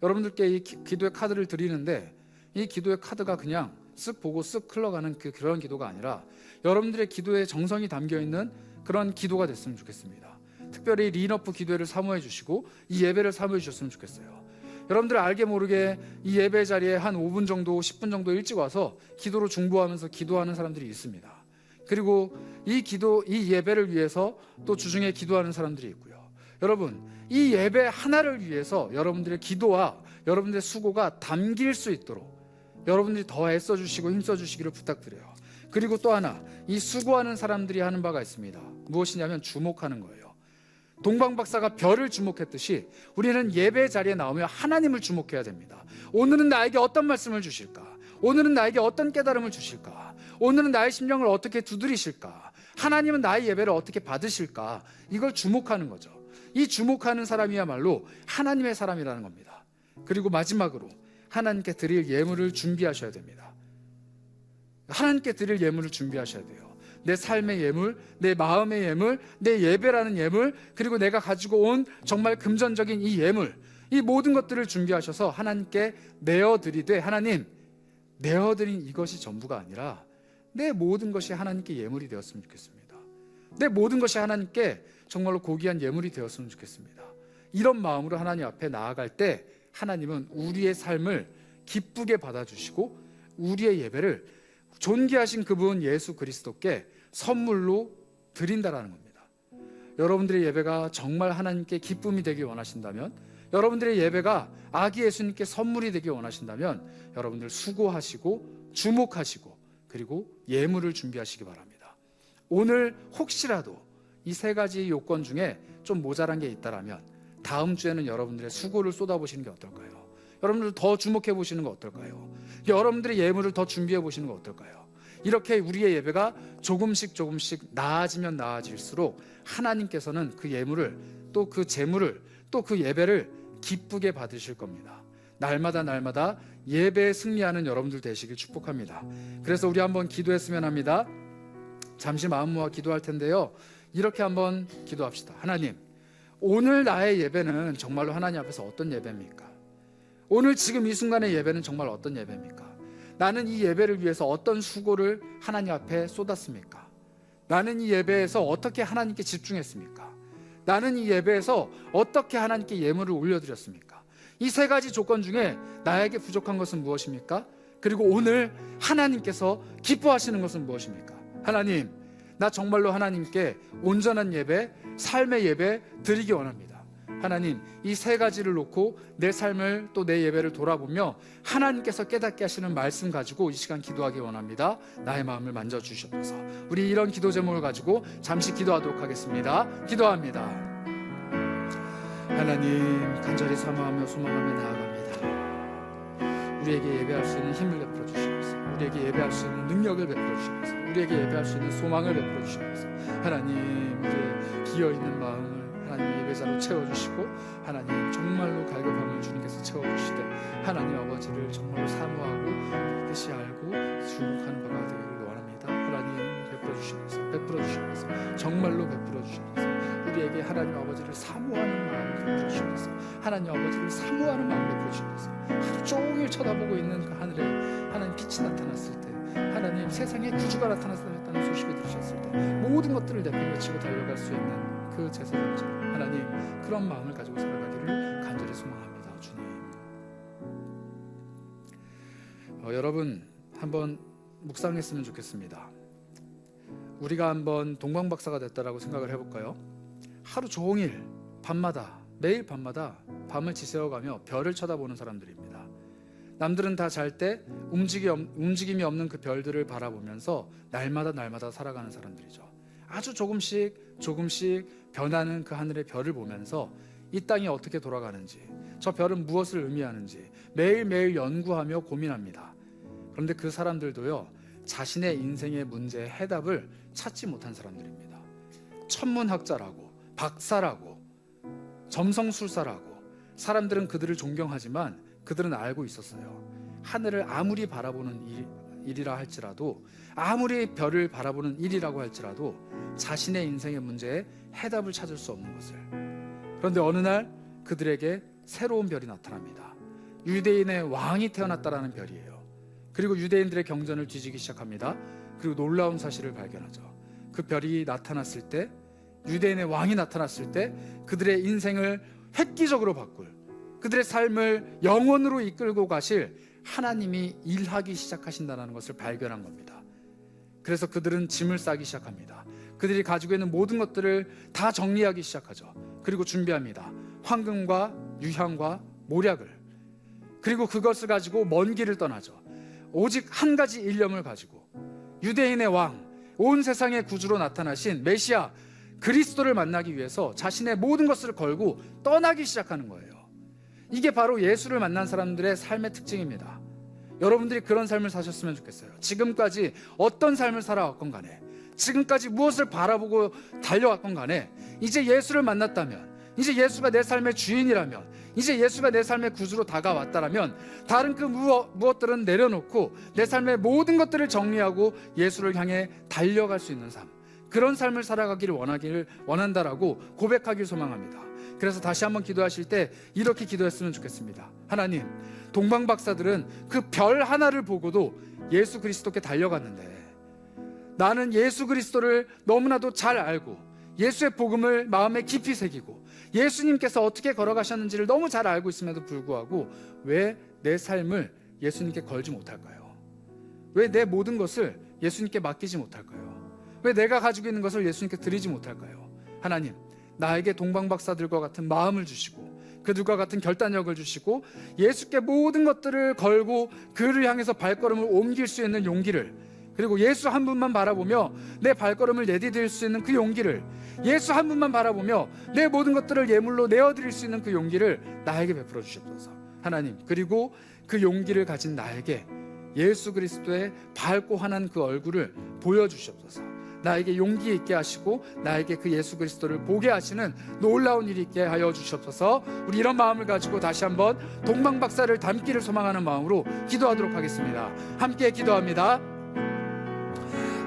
A: 여러분들께 이 기도의 카드를 드리는데 이 기도의 카드가 그냥 쓱 보고 쓱 흘러가는 그런 기도가 아니라 여러분들의 기도에 정성이 담겨있는 그런 기도가 됐으면 좋겠습니다. 특별히 리너프 기도회를 사모해 주시고 이 예배를 사모해 주셨으면 좋겠어요. 여러분들 알게 모르게 이 예배 자리에 한 5분 정도 10분 정도 일찍 와서 기도로 중보하면서 기도하는 사람들이 있습니다. 그리고 이 예배를 위해서 또 주중에 기도하는 사람들이 있고요. 여러분, 이 예배 하나를 위해서 여러분들의 기도와 여러분들의 수고가 담길 수 있도록 여러분들이 더 애써 주시고 힘써 주시기를 부탁드려요. 그리고 또 하나, 이 수고하는 사람들이 하는 바가 있습니다. 무엇이냐면 주목하는 거예요. 동방박사가 별을 주목했듯이 우리는 예배 자리에 나오면 하나님을 주목해야 됩니다. 오늘은 나에게 어떤 말씀을 주실까? 오늘은 나에게 어떤 깨달음을 주실까? 오늘은 나의 심령을 어떻게 두드리실까? 하나님은 나의 예배를 어떻게 받으실까? 이걸 주목하는 거죠. 이 주목하는 사람이야말로 하나님의 사람이라는 겁니다. 그리고 마지막으로 하나님께 드릴 예물을 준비하셔야 됩니다. 하나님께 드릴 예물을 준비하셔야 돼요. 내 삶의 예물, 내 마음의 예물, 내 예배라는 예물, 그리고 내가 가지고 온 정말 금전적인 이 예물, 이 모든 것들을 준비하셔서 하나님께 내어드리되, 하나님, 내어드린 이것이 전부가 아니라 내 모든 것이 하나님께 예물이 되었으면 좋겠습니다. 내 모든 것이 하나님께 정말로 고귀한 예물이 되었으면 좋겠습니다. 이런 마음으로 하나님 앞에 나아갈 때 하나님은 우리의 삶을 기쁘게 받아주시고 우리의 예배를 존귀하신 그분 예수 그리스도께 선물로 드린다라는 겁니다. 여러분들의 예배가 정말 하나님께 기쁨이 되길 원하신다면, 여러분들의 예배가 아기 예수님께 선물이 되길 원하신다면 여러분들 수고하시고 주목하시고 그리고 예물을 준비하시기 바랍니다. 오늘 혹시라도 이 3가지 요건 중에 좀 모자란 게 있다라면 다음 주에는 여러분들의 수고를 쏟아보시는 게 어떨까요? 여러분들 더 주목해 보시는 거 어떨까요? 여러분들의 예물을 더 준비해 보시는 거 어떨까요? 이렇게 우리의 예배가 조금씩 나아지면 나아질수록 하나님께서는 그 예물을, 또 그 재물을, 또 그 예배를 기쁘게 받으실 겁니다. 날마다 예배에 승리하는 여러분들 되시길 축복합니다. 그래서 우리 한번 기도했으면 합니다. 잠시 마음 모아 기도할 텐데요. 이렇게 한번 기도합시다. 하나님, 오늘 나의 예배는 정말로 하나님 앞에서 어떤 예배입니까? 오늘 지금 이 순간의 예배는 정말 어떤 예배입니까? 나는 이 예배를 위해서 어떤 수고를 하나님 앞에 쏟았습니까? 나는 이 예배에서 어떻게 하나님께 집중했습니까? 나는 이 예배에서 어떻게 하나님께 예물을 올려드렸습니까? 이 3가지 조건 중에 나에게 부족한 것은 무엇입니까? 그리고 오늘 하나님께서 기뻐하시는 것은 무엇입니까? 하나님, 나 정말로 하나님께 온전한 예배, 삶의 예배 드리기 원합니다. 하나님, 이 3가지를 놓고 내 삶을 또 내 예배를 돌아보며 하나님께서 깨닫게 하시는 말씀 가지고 이 시간 기도하기 원합니다. 나의 마음을 만져주셔서 우리 이런 기도 제목을 가지고 잠시 기도하도록 하겠습니다. 기도합니다. 하나님, 간절히 사모하며 소망하며 나아갑니다. 우리에게 예배할 수 있는 힘을 베풀어 주시옵소서. 우리에게 예배할 수 있는 능력을 베풀어 주시옵소서. 우리에게 예배할 수 있는 소망을 베풀어 주시옵소서. 하나님, 우리의 비어있는 마음을 하나님 예배자로 채워주시고 하나님 정말로 갈급함을 주님께서 채워주시되 하나님 아버지를 정말로 사모하고 뜻이 알고 주목하는 바가 되기를 원합니다. 하나님 베풀어 주시옵소서. 정말로 베풀어 주시옵소서. 우리에게 하나님 아버지를 사모하는 마음을 베풀어 주시옵소서. 하나님 아버지를 사모하는 마음을 베풀어 주시옵소서. 하루 종일 쳐다보고 있는 그 하늘에 하나님 빛이 나타났을 때, 하나님 세상에 구주가 나타났다는 소식을 들으셨을 때 모든 것들을 내팽개치고 달려갈 수 있는 그 제사장처럼 하나님 그런 마음을 가지고 살아가기를 간절히 소망합니다. 주님, 여러분 한번 묵상했으면 좋겠습니다. 우리가 한번 동방박사가 됐다라고 생각을 해볼까요? 하루 종일 밤마다, 매일 밤마다 밤을 지새워가며 별을 쳐다보는 사람들입니다. 남들은 다 잘 때 움직임이 없는 그 별들을 바라보면서 날마다 살아가는 사람들이죠. 아주 조금씩 변하는 그 하늘의 별을 보면서 이 땅이 어떻게 돌아가는지, 저 별은 무엇을 의미하는지 매일매일 연구하며 고민합니다. 그런데 그 사람들도요, 자신의 인생의 문제의 해답을 찾지 못한 사람들입니다. 천문학자라고, 박사라고, 점성술사라고 사람들은 그들을 존경하지만 그들은 알고 있었어요. 하늘을 아무리 바라보는 일이라 할지라도, 아무리 별을 바라보는 일이라고 할지라도 자신의 인생의 문제에 해답을 찾을 수 없는 것을. 그런데 어느 날 그들에게 새로운 별이 나타납니다. 유대인의 왕이 태어났다라는 별이에요. 그리고 유대인들의 경전을 뒤지기 시작합니다. 그리고 놀라운 사실을 발견하죠. 그 별이 나타났을 때, 유대인의 왕이 나타났을 때 그들의 인생을 획기적으로 바꿀, 그들의 삶을 영원으로 이끌고 가실 하나님이 일하기 시작하신다는 것을 발견한 겁니다. 그래서 그들은 짐을 싸기 시작합니다. 그들이 가지고 있는 모든 것들을 다 정리하기 시작하죠. 그리고 준비합니다. 황금과 유향과 모략을. 그리고 그것을 가지고 먼 길을 떠나죠. 오직 한 가지 일념을 가지고 유대인의 왕, 온 세상의 구주로 나타나신 메시아 그리스도를 만나기 위해서 자신의 모든 것을 걸고 떠나기 시작하는 거예요. 이게 바로 예수를 만난 사람들의 삶의 특징입니다. 여러분들이 그런 삶을 사셨으면 좋겠어요. 지금까지 어떤 삶을 살아왔건 간에, 지금까지 무엇을 바라보고 달려왔건 간에, 이제 예수를 만났다면, 이제 예수가 내 삶의 주인이라면, 이제 예수가 내 삶의 구주로 다가왔다라면 다른 그 무엇들은 내려놓고 내 삶의 모든 것들을 정리하고 예수를 향해 달려갈 수 있는 삶, 그런 삶을 살아가기를 원한다라고 고백하길 소망합니다. 그래서 다시 한번 기도하실 때 이렇게 기도했으면 좋겠습니다. 하나님, 동방박사들은 그 별 하나를 보고도 예수 그리스도께 달려갔는데, 나는 예수 그리스도를 너무나도 잘 알고 예수의 복음을 마음에 깊이 새기고 예수님께서 어떻게 걸어가셨는지를 너무 잘 알고 있음에도 불구하고 왜 내 삶을 예수님께 걸지 못할까요? 왜 내 모든 것을 예수님께 맡기지 못할까요? 왜 내가 가지고 있는 것을 예수님께 드리지 못할까요? 하나님, 나에게 동방박사들과 같은 마음을 주시고 그들과 같은 결단력을 주시고 예수께 모든 것들을 걸고 그를 향해서 발걸음을 옮길 수 있는 용기를, 그리고 예수 한 분만 바라보며 내 발걸음을 내디딜 수 있는 그 용기를, 예수 한 분만 바라보며 내 모든 것들을 예물로 내어드릴 수 있는 그 용기를 나에게 베풀어 주시옵소서. 하나님, 그리고 그 용기를 가진 나에게 예수 그리스도의 밝고 환한 그 얼굴을 보여주시옵소서. 나에게 용기 있게 하시고 나에게 그 예수 그리스도를 보게 하시는 놀라운 일이 있게 하여 주시옵소서. 우리 이런 마음을 가지고 다시 한번 동방박사를 닮기를 소망하는 마음으로 기도하도록 하겠습니다. 함께 기도합니다.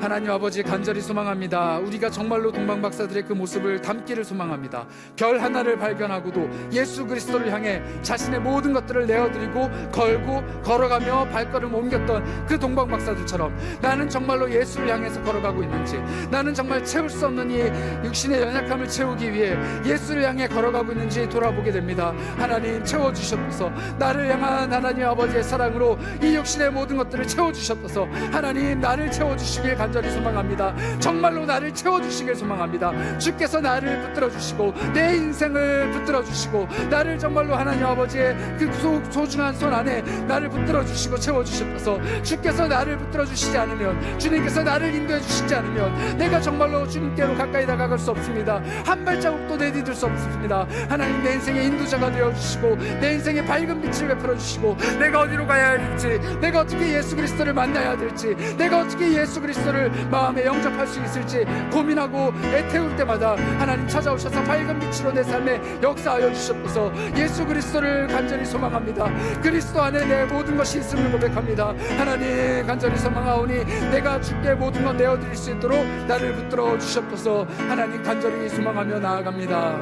A: 하나님 아버지, 간절히 소망합니다. 우리가 정말로 동방박사들의 그 모습을 담기를 소망합니다. 별 하나를 발견하고도 예수 그리스도를 향해 자신의 모든 것들을 내어드리고 걸고 걸어가며 발걸음 옮겼던 그 동방박사들처럼 나는 정말로 예수를 향해서 걸어가고 있는지, 나는 정말 채울 수 없는 이 육신의 연약함을 채우기 위해 예수를 향해 걸어가고 있는지 돌아보게 됩니다. 하나님, 채워주셨소서. 나를 향한 하나님 아버지의 사랑으로 이 육신의 모든 것들을 채워주셨소서. 하나님, 나를 채워주시길 간절히 소망합니다. 정말로 나를 채워주시길 소망합니다. 주께서 나를 붙들어주시고 내 인생을 붙들어주시고 나를 정말로 하나님 아버지의 그 소중한 손 안에 나를 붙들어주시고 채워주셔서, 주께서 나를 붙들어주시지 않으면, 주님께서 나를 인도해 주시지 않으면 내가 정말로 주님께로 가까이 다가갈 수 없습니다. 한 발자국도 내디딜 수 없습니다. 하나님, 내 인생의 인도자가 되어주시고 내 인생의 밝은 빛을 베풀어주시고 내가 어디로 가야 할지, 내가 어떻게 예수 그리스도를 만나야 될지, 내가 어떻게 예수 그리스도를 마음에 영접할 수 있을지 고민하고 애태울 때마다 하나님 찾아오셔서 밝은 빛으로 내 삶에 역사하여 주시옵소서. 예수 그리스도를 간절히 소망합니다. 그리스도 안에 내 모든 것이 있음을 고백합니다. 하나님, 간절히 소망하오니 내가 주께 모든 것 내어드릴 수 있도록 나를 붙들어 주시옵소서. 하나님, 간절히 소망하며 나아갑니다.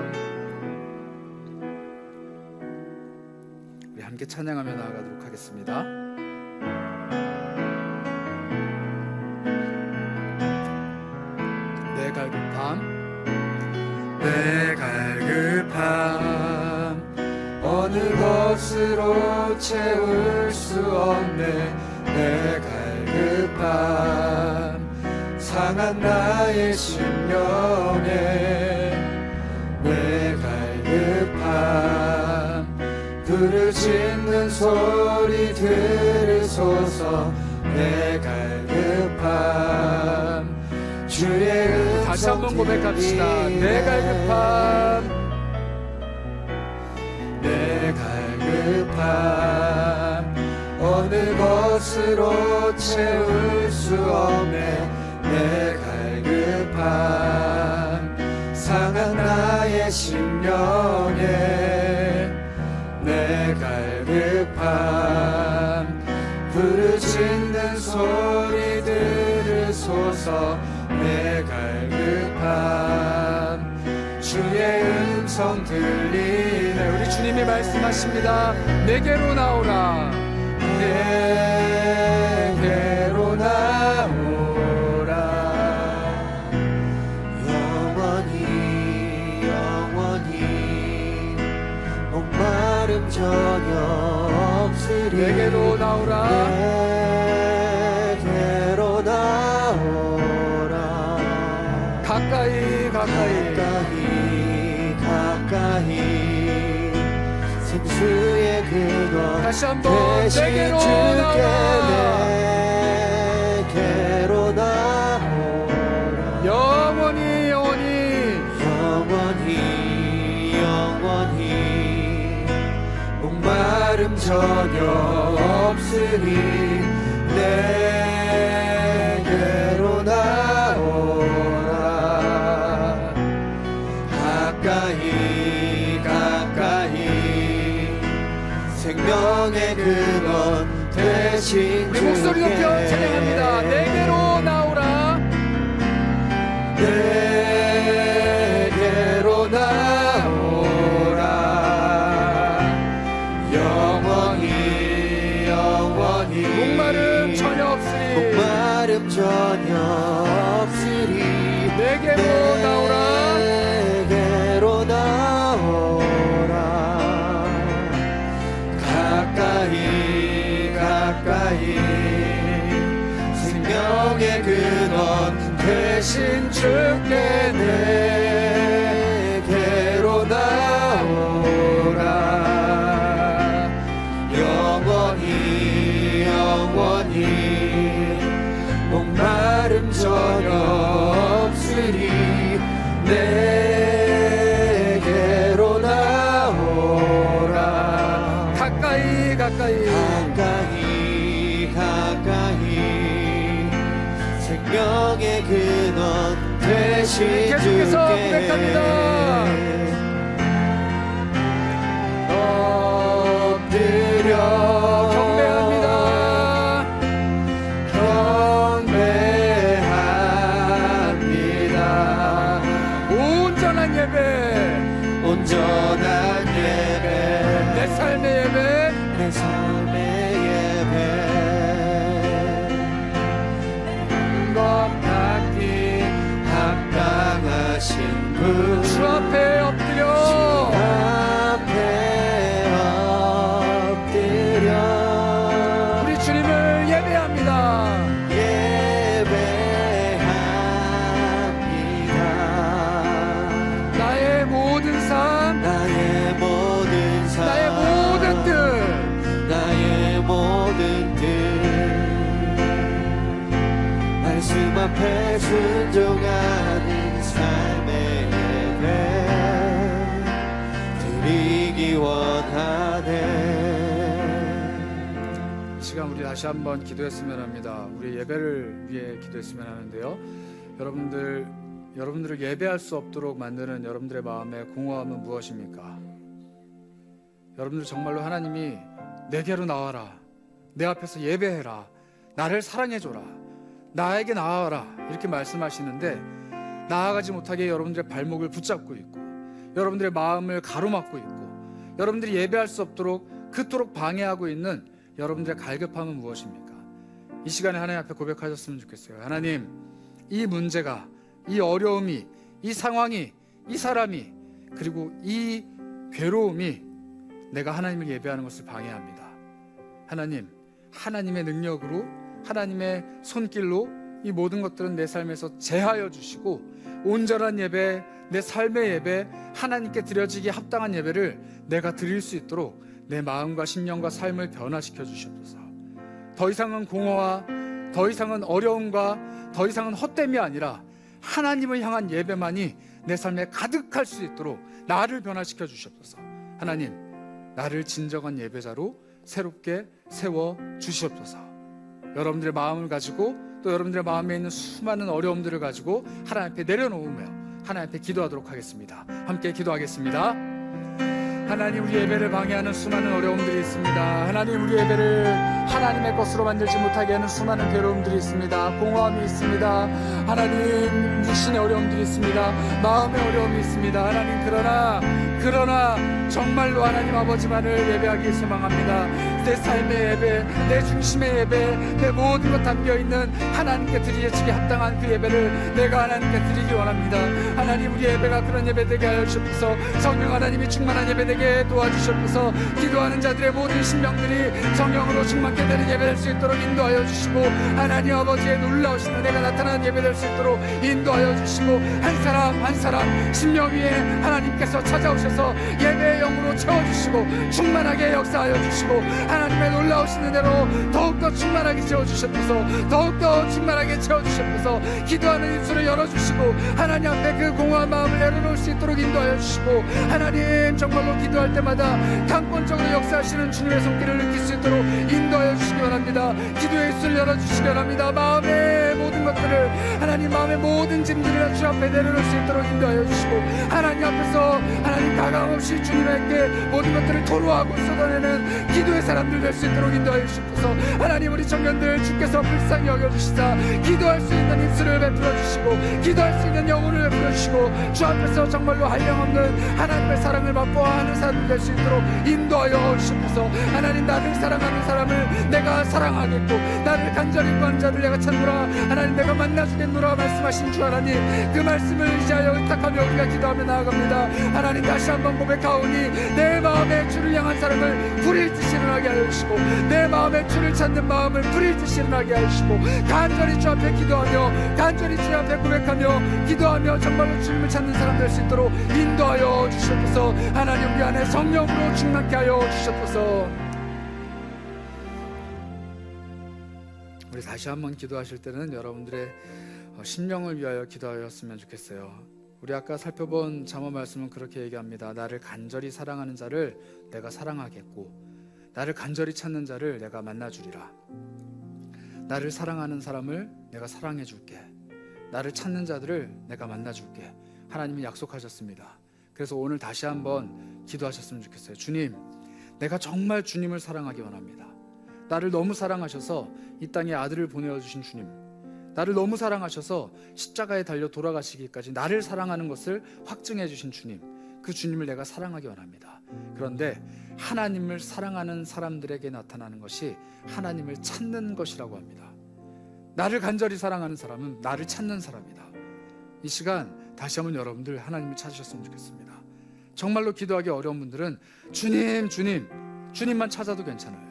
A: 우리 함께 찬양하며 나아가도록 하겠습니다. 내 갈급함 어느 것으로 채울 수 없네. 내 갈급함 상한 나의 심령에, 내 갈급함 불을 짓는 소리 들으소서. 내 갈급함 주의 다시 한번 고백합시다. 내 갈급함
B: 어느 것으로 채울 수 없네. 내 갈급함 상한 나의 심령에 내 갈급함 부르짖는 소리 들으소서. 내 갈급함 주의 음성 들리네.
A: 우리 주님이 말씀하십니다. 내게로 나오라.
B: 내게로 나오라. 영원히 영원히 목마름 전혀 없으리.
A: 내게로 나오라.
B: 내게로 나오라.
A: 가까이 가까이
B: 가까이 생수의 근원
A: 다시 한번
B: 대신
A: 내게로
B: 주께
A: 나오라.
B: 내게로 나오라.
A: 영원히 영원히
B: 영원히 영원히 목마름 전혀 없으리. 내게로 나오라. 가까이 가까이 생명의 근원 대신
A: 우리 목소리 높여 찬양합니다. 내게로 나오라.
B: 내게로 나오라. 영원히 영원히
A: 목마름 전혀 없으리.
B: 목마름 전혀 없으리.
A: 내게로 나오라.
B: 내게로 나오라. 가까이 가까이 생명의 근원 대신 주께 내게로 나오라. 영원히 영원히 목마름 전혀 없으리. 내게로 나오라.
A: 가까이 가까이
B: 가까이 가까이 생명의 근원 대신
A: 계속해서
B: 주께
A: 고백합니다.
B: 엎드려
A: 경배합니다.
B: 경배합니다.
A: 온전한 예배,
B: 온전한 예배
A: 내 삶의 예배,
B: 내 삶의 예배 것 받기 합당하신 분
A: 주 앞에 엎드려
B: 앞에 엎드려
A: 우리 주님을 예배합니다.
B: 예배합니다.
A: 나의 모든 삶,
B: 나의 모든 삶
A: 나의 모든 뜻,
B: 나의 모든 뜻 말씀 앞에 순종하는 삶의 예배 드리기 원하네.
A: 이 시간 우리 다시 한번 기도했으면 합니다. 우리 예배를 위해 기도했으면 하는데요. 여러분들을 예배할 수 없도록 만드는 여러분들의 마음의 공허함은 무엇입니까? 여러분들 정말로 하나님이 내게로 나와라, 내 앞에서 예배해라, 나를 사랑해줘라, 나에게 나아와라 이렇게 말씀하시는데 나아가지 못하게 여러분들의 발목을 붙잡고 있고 여러분들의 마음을 가로막고 있고 여러분들이 예배할 수 없도록 그토록 방해하고 있는 여러분들의 갈급함은 무엇입니까? 이 시간에 하나님 앞에 고백하셨으면 좋겠어요. 하나님, 이 문제가, 이 어려움이, 이 상황이, 이 사람이, 그리고 이 괴로움이 내가 하나님을 예배하는 것을 방해합니다. 하나님, 하나님의 능력으로, 하나님의 손길로 이 모든 것들은 내 삶에서 제하여 주시고 온전한 예배, 내 삶의 예배, 하나님께 드려지기 합당한 예배를 내가 드릴 수 있도록 내 마음과 심령과 삶을 변화시켜 주시옵소서. 더 이상은 공허와 더 이상은 어려움과 더 이상은 헛됨이 아니라 하나님을 향한 예배만이 내 삶에 가득할 수 있도록 나를 변화시켜 주시옵소서. 하나님, 나를 진정한 예배자로 새롭게 세워 주시옵소서. 여러분들의 마음을 가지고 또 여러분들의 마음에 있는 수많은 어려움들을 가지고 하나님 앞에 내려놓으며 하나님 앞에 기도하도록 하겠습니다. 함께 기도하겠습니다. 하나님, 우리 예배를 방해하는 수많은 어려움들이 있습니다. 하나님, 우리 예배를 하나님의 것으로 만들지 못하게 하는 수많은 괴로움들이 있습니다. 공허함이 있습니다. 하나님, 육신의 어려움들이 있습니다. 마음의 어려움이 있습니다. 하나님, 그러나 정말로 하나님 아버지만을 예배하기 소망합니다. 내 삶의 예배, 내 중심의 예배, 내 모든 것 담겨있는 하나님께 드리기에 합당한 그 예배를 내가 하나님께 드리기 원합니다. 하나님, 우리 예배가 그런 예배 되게 하여 주옵소서. 성령 하나님이 충만한 예배 되게 도와주시옵소서. 기도하는 자들의 모든 심령들이 성령으로 충만케 되는 예배 될 수 있도록 인도하여 주시고, 하나님 아버지의 놀라우신 은혜가 나타나는 예배 될 수 있도록 인도하여 주시고, 한 사람 한 사람 심령 위에 하나님께서 찾아오셔서 예배의 영으로 채워주시고 충만하게 역사하여 주시고, 하나님의 놀라우신 은혜로 더욱더 충만하게 채워주셨소서. 더욱더 충만하게 채워주셨소서. 기도하는 입술을 열어주시고 하나님 앞에 그 공허한 마음을 내려놓을 수 있도록 인도하여 주시고, 하나님 정말로 기도할 때마다 강권적으로 역사하시는 주님의 손길을 느낄 수 있도록 인도하여 주시기 원합니다. 기도의 입술을 열어주시기 원합니다. 마음의 모든 것들을, 하나님 마음의 모든 짐들을 주 앞에 내려놓을 수 있도록 인도하여 주시고, 하나님 앞에서 하나님 가감없이 주님에게 모든 것들을 토로하고 쏟아내는 기도의 사람들 될 수 있도록 인도하여 주시옵소서. 하나님, 우리 청년들 주께서 불쌍히 여겨주시사 기도할 수 있는 입술을 베풀어 주시고 기도할 수 있는 영혼을 베풀어 주시고, 주 앞에서 정말로 한량없는 하나님의 사랑을 맛보아하는 사람들 될 수 있도록 인도하여 주시옵소서. 하나님, 나를 사랑하는 사람을 내가 사랑하겠고 나를 간절히 구하는 자를 내가 찾노라. 하나님, 내가 만나주겠노라 말씀하신 주 하나님, 그 말씀을 의지하여 의탁하며 우리가 기도하며 나아갑니다. 하나님, 다시 한번 고백하오니 내 마음에 주를 향한 사람을 불일 듯이 일어나게 하여 주시고, 내 마음에 주를 찾는 마음을 불일 듯이 일어나게 하여 주시고, 간절히 주 앞에 기도하며 간절히 주 앞에 고백하며 기도하며 정말로 주님을 찾는 사람 될 수 있도록 인도하여 주시옵소서. 하나님, 우리 안에 성령으로 충만케 하여 주시옵소서. 우리 다시 한번 기도하실 때는 여러분들의 심령을 위하여 기도하였으면 좋겠어요. 우리 아까 살펴본 잠언 말씀은 그렇게 얘기합니다. 나를 간절히 사랑하는 자를 내가 사랑하겠고 나를 간절히 찾는 자를 내가 만나주리라. 나를 사랑하는 사람을 내가 사랑해 줄게. 나를 찾는 자들을 내가 만나줄게. 하나님이 약속하셨습니다. 그래서 오늘 다시 한번 기도하셨으면 좋겠어요. 주님, 내가 정말 주님을 사랑하기 원합니다. 나를 너무 사랑하셔서 이 땅에 아들을 보내주신 주님, 나를 너무 사랑하셔서 십자가에 달려 돌아가시기까지 나를 사랑하는 것을 확증해 주신 주님, 그 주님을 내가 사랑하기 원합니다. 그런데 하나님을 사랑하는 사람들에게 나타나는 것이 하나님을 찾는 것이라고 합니다. 나를 간절히 사랑하는 사람은 나를 찾는 사람이다. 이 시간 다시 한번 여러분들 하나님을 찾으셨으면 좋겠습니다. 정말로 기도하기 어려운 분들은 주님만 찾아도 괜찮아요.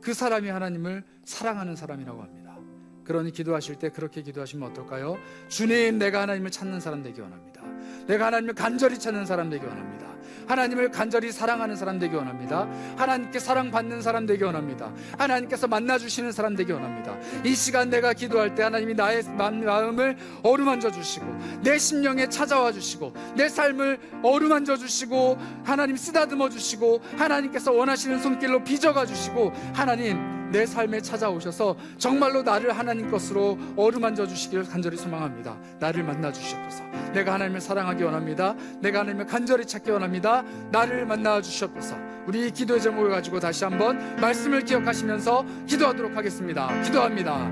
A: 그 사람이 하나님을 사랑하는 사람이라고 합니다. 그러니 기도하실 때 그렇게 기도하시면 어떨까요? 주님, 내가 하나님을 찾는 사람 되기 원합니다. 내가 하나님을 간절히 찾는 사람 되기 원합니다. 하나님을 간절히 사랑하는 사람 되기 원합니다. 하나님께 사랑받는 사람 되기 원합니다. 하나님께서 만나주시는 사람 되기 원합니다. 이 시간 내가 기도할 때 하나님이 나의 마음을 어루만져 주시고 내 심령에 찾아와 주시고 내 삶을 어루만져 주시고 하나님 쓰다듬어 주시고 하나님께서 원하시는 손길로 빚어가 주시고 하나님 내 삶에 찾아오셔서 정말로 나를 하나님 것으로 어루만져 주시기를 간절히 소망합니다. 나를 만나 주시옵소서. 내가 하나님을 사랑하기 원합니다. 내가 하나님을 간절히 찾기 원합니다. 나를 만나 주시옵소서. 우리 기도의 제목을 가지고 다시 한번 말씀을 기억하시면서 기도하도록 하겠습니다. 기도합니다.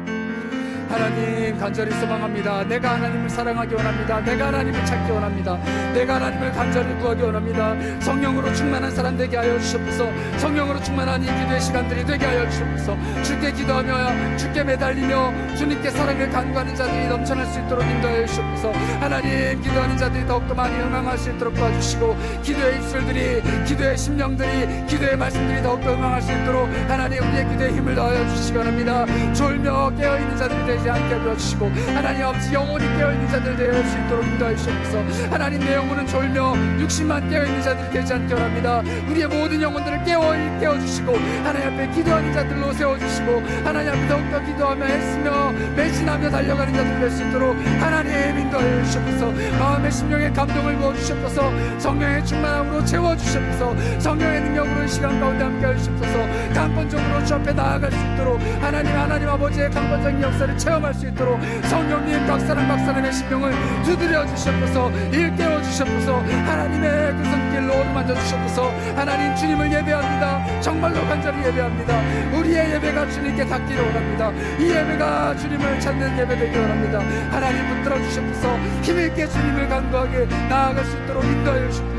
A: 하나님, 간절히 소망합니다. 내가 하나님을 사랑하기 원합니다. 내가 하나님을 찾기 원합니다. 내가 하나님을 간절히 구하기 원합니다. 성령으로 충만한 사람 되게 하여 주시옵소서. 성령으로 충만한 이 기도의 시간들이 되게 하여 주시옵소서. 주께 기도하며 주께 매달리며 주님께 사랑을 간구하는 자들이 넘쳐날 수 있도록 인도하여 주시옵소서. 하나님, 기도하는 자들이 더욱더 많이 응항할 수 있도록 도와주시고 기도의 입술들이, 기도의 심령들이, 기도의 말씀들이 더욱더 응항할 수 있도록 하나님 우리의 기도에 힘을 더하여 주시기 원합니다. 졸며 깨어있는 자들이 되게 되지 않게 하여 주시고, 하나님 아버지 영혼이 깨어있는 자들 되어 수 있도록 인도하여 주옵소서. 하나님 내 영혼은 졸며 육신만 깨어있는 자들이 되지 않게 합니다. 우리의 모든 영혼들을 깨워주시고 하나님 앞에 기도하는 자들로 세워주시고, 하나님 앞에 더욱더 기도하며 애쓰며 매진하며 달려가는 자들 될 수 있도록 하나님 인도하여 주옵소서. 마음의 심령의 감동을 부어주옵소서. 성령의 충만함으로 채워주옵소서. 성령의 능력으로 이 시간 가운데 함께하여 주옵소서. 강권적으로 주 앞에 나아갈 수 있도록 하나님 아버지의 강권적인 역사를 체험할 수 있도록 성령님 각 사람의 심령을 두드려 주옵소서. 일깨워 주옵소서. 하나님의 그 손길로 어루만져 주옵소서. 하나님 주님을 예배합니다. 정말로 간절히 예배합니다. 우리의 예배가 주님께 닿기를 원합니다. 이 예배가 주님을 찾는 예배 되기를 원합니다. 하나님 붙들어 주옵소서. 힘있게 주님을 간구하게 나아갈 수 있도록 인도하여 주옵소서.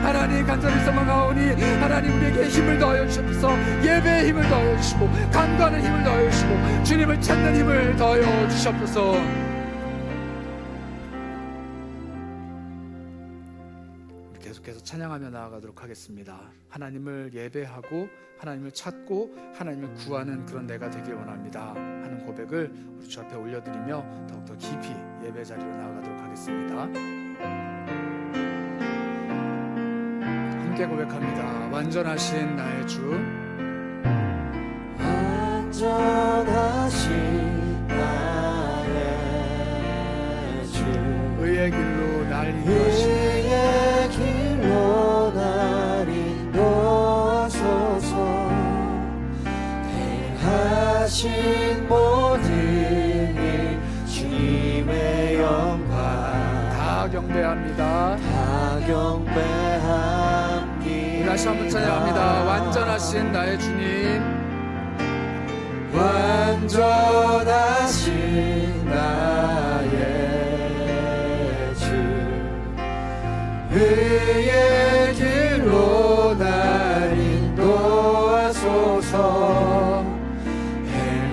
A: 하나님 간절히 소망하오니 하나님 우리에게 힘을 더하여 주옵소서. 예배의 힘을 더하여 주시고 간구하는 힘을 더하여 주시고 주님을 찾는 힘을 더하여 주옵소서. 계속해서 찬양하며 나아가도록 하겠습니다. 하나님을 예배하고 하나님을 찾고 하나님을 구하는 그런 내가 되길 원합니다 하는 고백을 우리 주 앞에 올려드리며 더욱더 깊이 예배 자리로 나아가도록 하겠습니다. 함께 고백합니다. 완전하신 나의 주,
B: 완전하신 나의 주,
A: 의의 길로 날 인도하시고
B: 의의 길로 날 인도하소서. 행하신 모든 일 주님의 영광
A: 다 경배합니다.
B: 다 경배합니다.
A: 다시 한번 찬양합니다. 완전하신 나의 주님,
B: 완전하신 나의 주, 의의 길로 날 인도하소서.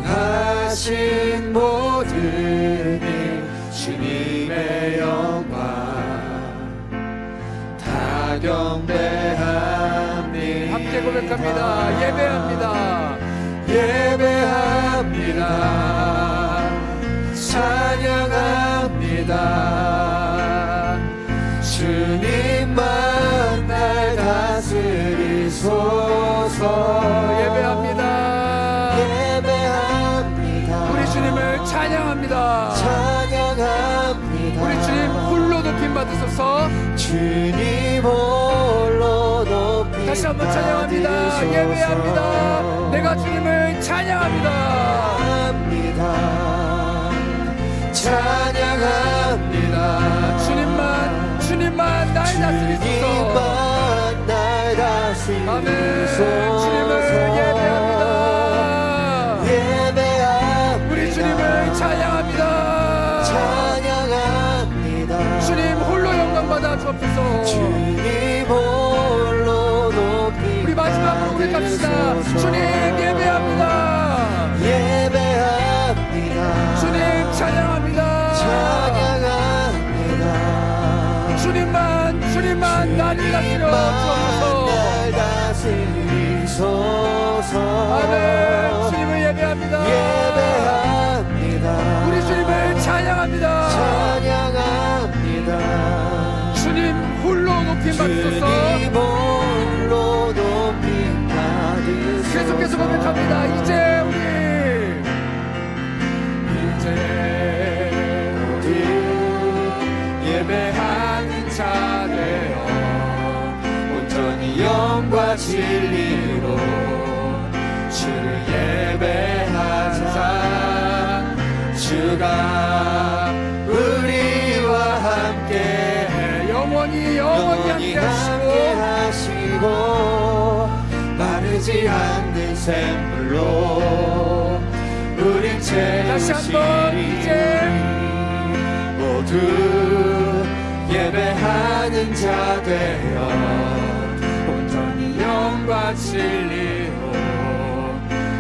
B: 행하신 모든 일 주님의 영광 다 경배합니다.
A: 함께 고백합니다. 예배합니다.
B: 예배합니다. 찬양합니다. 주님만 날 다스리소서.
A: 예배합니다.
B: 예배합니다.
A: 우리 주님을 찬양합니다.
B: 찬양합니다.
A: 우리 주님 홀로 높임 받으소서.
B: 주님 홀로 높임
A: 다시 한번 찬양합니다.
B: 받으소서.
A: 예배합니다. 내가 주님을 찬양합니다.
B: 찬양합니다.
A: 주님만 날 다스리소서.
B: 주님만 날 다스리소서.
A: 아멘. 주님을 예배합니다.
B: 예배합니다.
A: 우리 주님을 찬양합니다.
B: 찬양합니다.
A: 주님 홀로 영광 받아 주옵소서.
B: 주님 홀로 높이
A: 우리 마지막으로 고백합시다. 주님 예배합니다.
B: 예배합니다.
A: 주님 찬양합니다.
B: 찬양합니다.
A: 주님만 나를 다스려 주옵소서.
B: 날 다스리소서.
A: 아멘. 주님을 예배합니다.
B: 예배합니다.
A: 우리 주님을 찬양합니다.
B: 찬양합니다.
A: 주님 홀로 높임 받으소서.
B: 주님 홀로 높임 받으소서.
A: 계속해서 고백합니다. 이제 우리 예배하는 자 되어 온전히 영과 진리로 주를 예배하자. 주가 우리와 함께 영원히 함께 하시고 마르지 않는 샘물로 우리
B: 다시 한번 이제
A: 모두 예배하는 자 되어 온전히 영과 진리로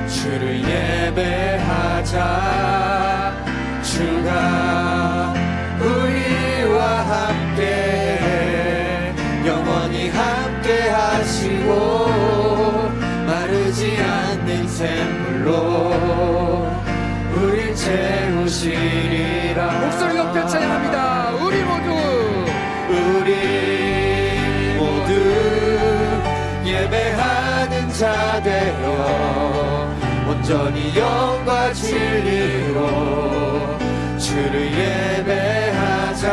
A: 주를 예배하자. 주가 우리와 함께 영원히 함께 하시고 마르지 않는 샘물로 우릴
B: 채우시리라.
A: 목소리 높여 찬양합니다. 우리 모두
B: 예배하는 자 되어 온전히 영과 진리로 주를 예배하자.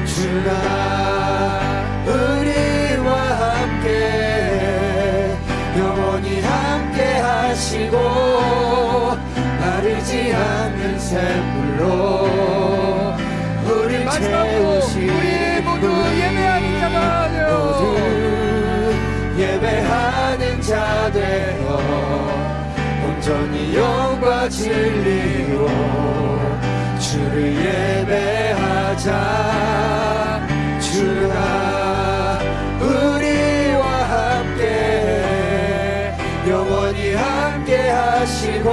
B: 주가 우리와 함께 영원히 함께 하시고 마르지 않는 샘물로 우리
A: 마지막으로
B: 채우시리.
A: 우리 모두 예배하는 자가 되어
B: 예배하는 자 되어 온전히 영과 진리로 주를 예배하자. 주가 우리와 함께 영원히 함께 하시고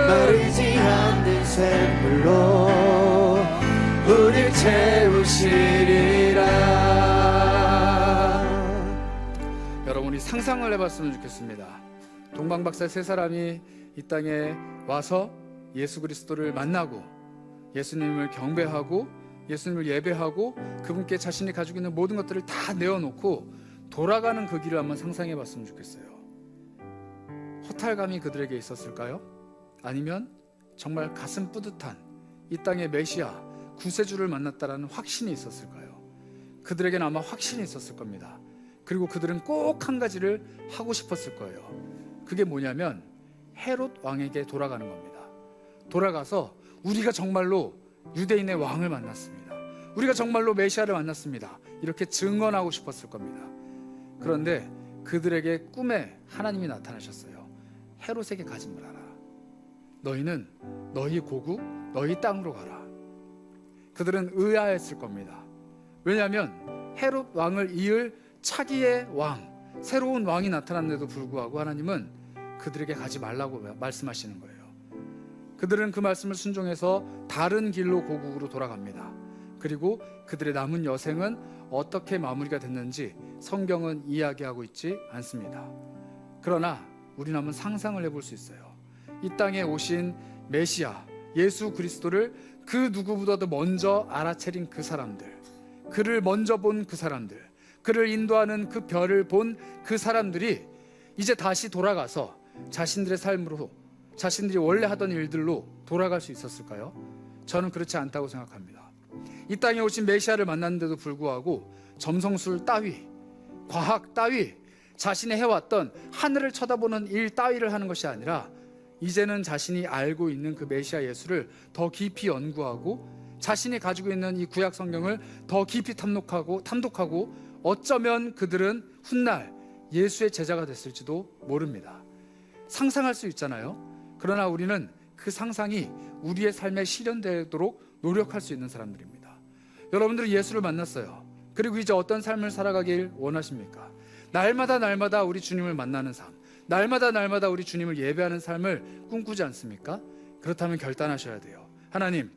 B: 마르지 않는 샘물로 우릴 채우시리라.
A: 여러분이 상상을 해봤으면 좋겠습니다. 동방박사 세 사람이 이 땅에 와서 예수 그리스도를 만나고 예수님을 경배하고 예수님을 예배하고 그분께 자신이 가지고 있는 모든 것들을 다 내어놓고 돌아가는 그 길을 한번 상상해 봤으면 좋겠어요. 허탈감이 그들에게 있었을까요? 아니면 정말 가슴 뿌듯한 이 땅의 메시아 구세주를 만났다라는 확신이 있었을까요? 그들에게는 아마 확신이 있었을 겁니다. 그리고 그들은 꼭 한 가지를 하고 싶었을 거예요. 그게 뭐냐면 헤롯 왕에게 돌아가는 겁니다. 돌아가서 우리가 정말로 유대인의 왕을 만났습니다. 우리가 정말로 메시아를 만났습니다. 이렇게 증언하고 싶었을 겁니다. 그런데 그들에게 꿈에 하나님이 나타나셨어요. 헤롯에게 가지 말아라. 너희는 너희 고국, 너희 땅으로 가라. 그들은 의아했을 겁니다. 왜냐하면 헤롯 왕을 이을 차기의 왕, 새로운 왕이 나타났는데도 불구하고 하나님은 그들에게 가지 말라고 말씀하시는 거예요. 그들은 그 말씀을 순종해서 다른 길로 고국으로 돌아갑니다. 그리고 그들의 남은 여생은 어떻게 마무리가 됐는지 성경은 이야기하고 있지 않습니다. 그러나 우리는 한번 상상을 해볼 수 있어요. 이 땅에 오신 메시아 예수 그리스도를 그 누구보다도 먼저 알아차린 그 사람들, 그를 먼저 본 그 사람들, 그를 인도하는 그 별을 본 그 사람들이 이제 다시 돌아가서 자신들의 삶으로, 자신들이 원래 하던 일들로 돌아갈 수 있었을까요? 저는 그렇지 않다고 생각합니다. 이 땅에 오신 메시아를 만났는데도 불구하고 점성술 따위, 과학 따위, 자신이 해왔던 하늘을 쳐다보는 일 따위를 하는 것이 아니라 이제는 자신이 알고 있는 그 메시아 예수를 더 깊이 연구하고 자신이 가지고 있는 이 구약 성경을 더 깊이 탐독하고 어쩌면 그들은 훗날 예수의 제자가 됐을지도 모릅니다. 상상할 수 있잖아요. 그러나 우리는 그 상상이 우리의 삶에 실현되도록 노력할 수 있는 사람들입니다. 여러분들은 예수를 만났어요. 그리고 이제 어떤 삶을 살아가길 원하십니까? 날마다 우리 주님을 만나는 삶, 날마다 우리 주님을 예배하는 삶을 꿈꾸지 않습니까? 그렇다면 결단하셔야 돼요. 하나님,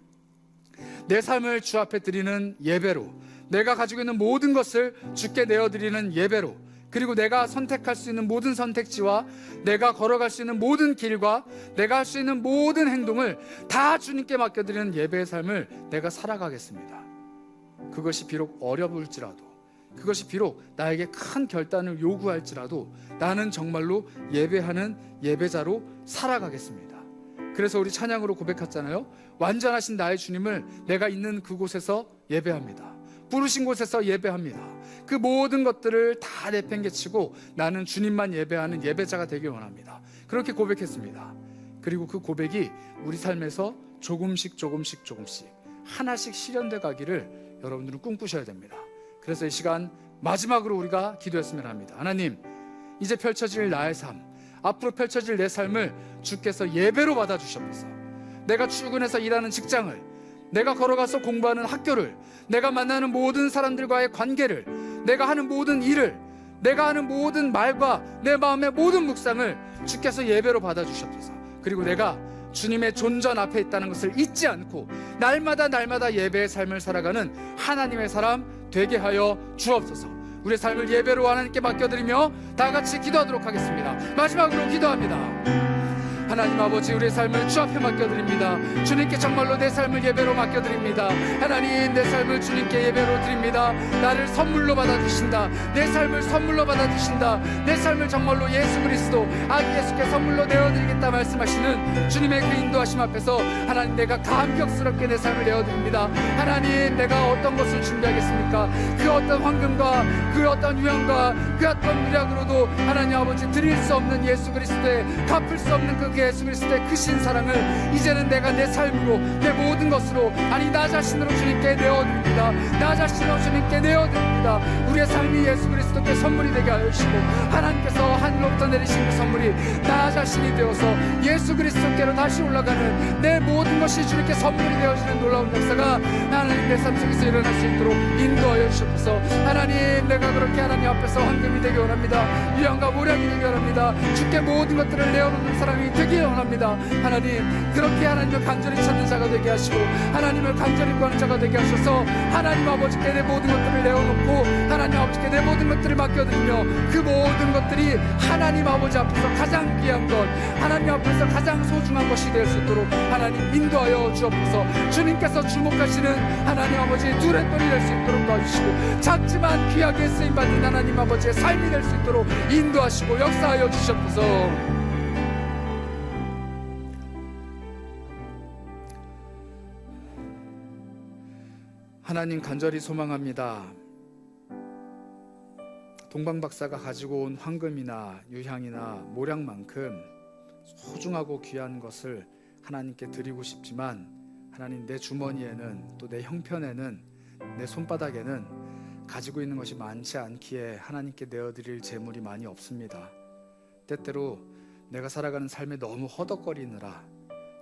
A: 내 삶을 주 앞에 드리는 예배로, 내가 가지고 있는 모든 것을 주께 내어드리는 예배로, 그리고 내가 선택할 수 있는 모든 선택지와 내가 걸어갈 수 있는 모든 길과 내가 할 수 있는 모든 행동을 다 주님께 맡겨드리는 예배의 삶을 내가 살아가겠습니다. 그것이 비록 어려울지라도, 그것이 비록 나에게 큰 결단을 요구할지라도 나는 정말로 예배하는 예배자로 살아가겠습니다. 그래서 우리 찬양으로 고백했잖아요. 완전하신 나의 주님을 내가 있는 그곳에서 예배합니다. 부르신 곳에서 예배합니다. 그 모든 것들을 다 내팽개치고 나는 주님만 예배하는 예배자가 되길 원합니다. 그렇게 고백했습니다. 그리고 그 고백이 우리 삶에서 조금씩 하나씩 실현돼 가기를 여러분들은 꿈꾸셔야 됩니다. 그래서 이 시간 마지막으로 우리가 기도했으면 합니다. 하나님, 이제 펼쳐질 나의 삶, 앞으로 펼쳐질 내 삶을 주께서 예배로 받아주시옵소서. 내가 출근해서 일하는 직장을, 내가 걸어가서 공부하는 학교를, 내가 만나는 모든 사람들과의 관계를, 내가 하는 모든 일을, 내가 하는 모든 말과 내 마음의 모든 묵상을 주께서 예배로 받아주시옵소서. 그리고 내가 주님의 존전 앞에 있다는 것을 잊지 않고 날마다 예배의 삶을 살아가는 하나님의 사람 되게 하여 주옵소서. 우리의 삶을 예배로 하나님께 맡겨드리며 다 같이 기도하도록 하겠습니다. 마지막으로 기도합니다. 하나님 아버지, 우리의 삶을 주 앞에 맡겨드립니다. 주님께 정말로 내 삶을 예배로 맡겨드립니다. 하나님, 내 삶을 주님께 예배로 드립니다. 나를 선물로 받아주신다. 내 삶을 선물로 받아주신다. 내 삶을 정말로 예수 그리스도 아기 예수께 선물로 내어드리겠다 말씀하시는 주님의 그 인도하심 앞에서 하나님, 내가 감격스럽게 내 삶을 내어드립니다. 하나님, 내가 어떤 것을 준비하겠습니까? 그 어떤 황금과 그 어떤 유향과 그 어떤 미락으로도 하나님 아버지 드릴 수 없는 예수 그리스도의, 갚을 수 없는 그 예수 그리스도의 크신 사랑을 이제는 내가 내 삶으로, 내 모든 것으로, 아니 나 자신으로 주님께 내어드립니다. 나 자신으로 주님께 내어드립니다. 우리의 삶이 예수 그리스도께 선물이 되게 하여 주시고, 하나님께서 하늘로부터 내리신 그 선물이 나 자신이 되어서 예수 그리스도께로 다시 올라가는 내 모든 것이 주님께 선물이 되어지는 놀라운 역사가 하나님 내 삶 속에서 일어날 수 있도록 인도하여 주옵소서. 하나님, 내가 그렇게 하나님 앞에서 황금이 되기 원합니다. 유향과 모략이 되기 원합니다. 주께 모든 것들을 내어놓는 사람이 되기 원합니다. 하나님, 그렇게 하나님을 간절히 찾는 자가 되게 하시고, 하나님을 간절히 구하는 자가 되게 하셔서 하나님 아버지께 내 모든 것들을 내어놓고 하나님 아버지께 내 모든 것들을 맡겨드리며, 그 모든 것들이 하나님 아버지 앞에서 가장 귀한 것, 하나님 앞에서 가장 소중한 것이 될 수 있도록 하나님 인도하여 주옵소서. 주님께서 주목하시는 하나님 아버지 두레돈이 될 수 있도록 도와주시고, 작지만 귀하게 쓰임받는 하나님 아버지의 삶이 될 수 있도록 인도하시고 역사하여 주시옵소서. 하나님, 간절히 소망합니다. 동방박사가 가지고 온 황금이나 유향이나 모략만큼 소중하고 귀한 것을 하나님께 드리고 싶지만, 하나님, 내 주머니에는, 또 내 형편에는, 내 손바닥에는 가지고 있는 것이 많지 않기에 하나님께 내어드릴 재물이 많이 없습니다. 때때로 내가 살아가는 삶에 너무 허덕거리느라,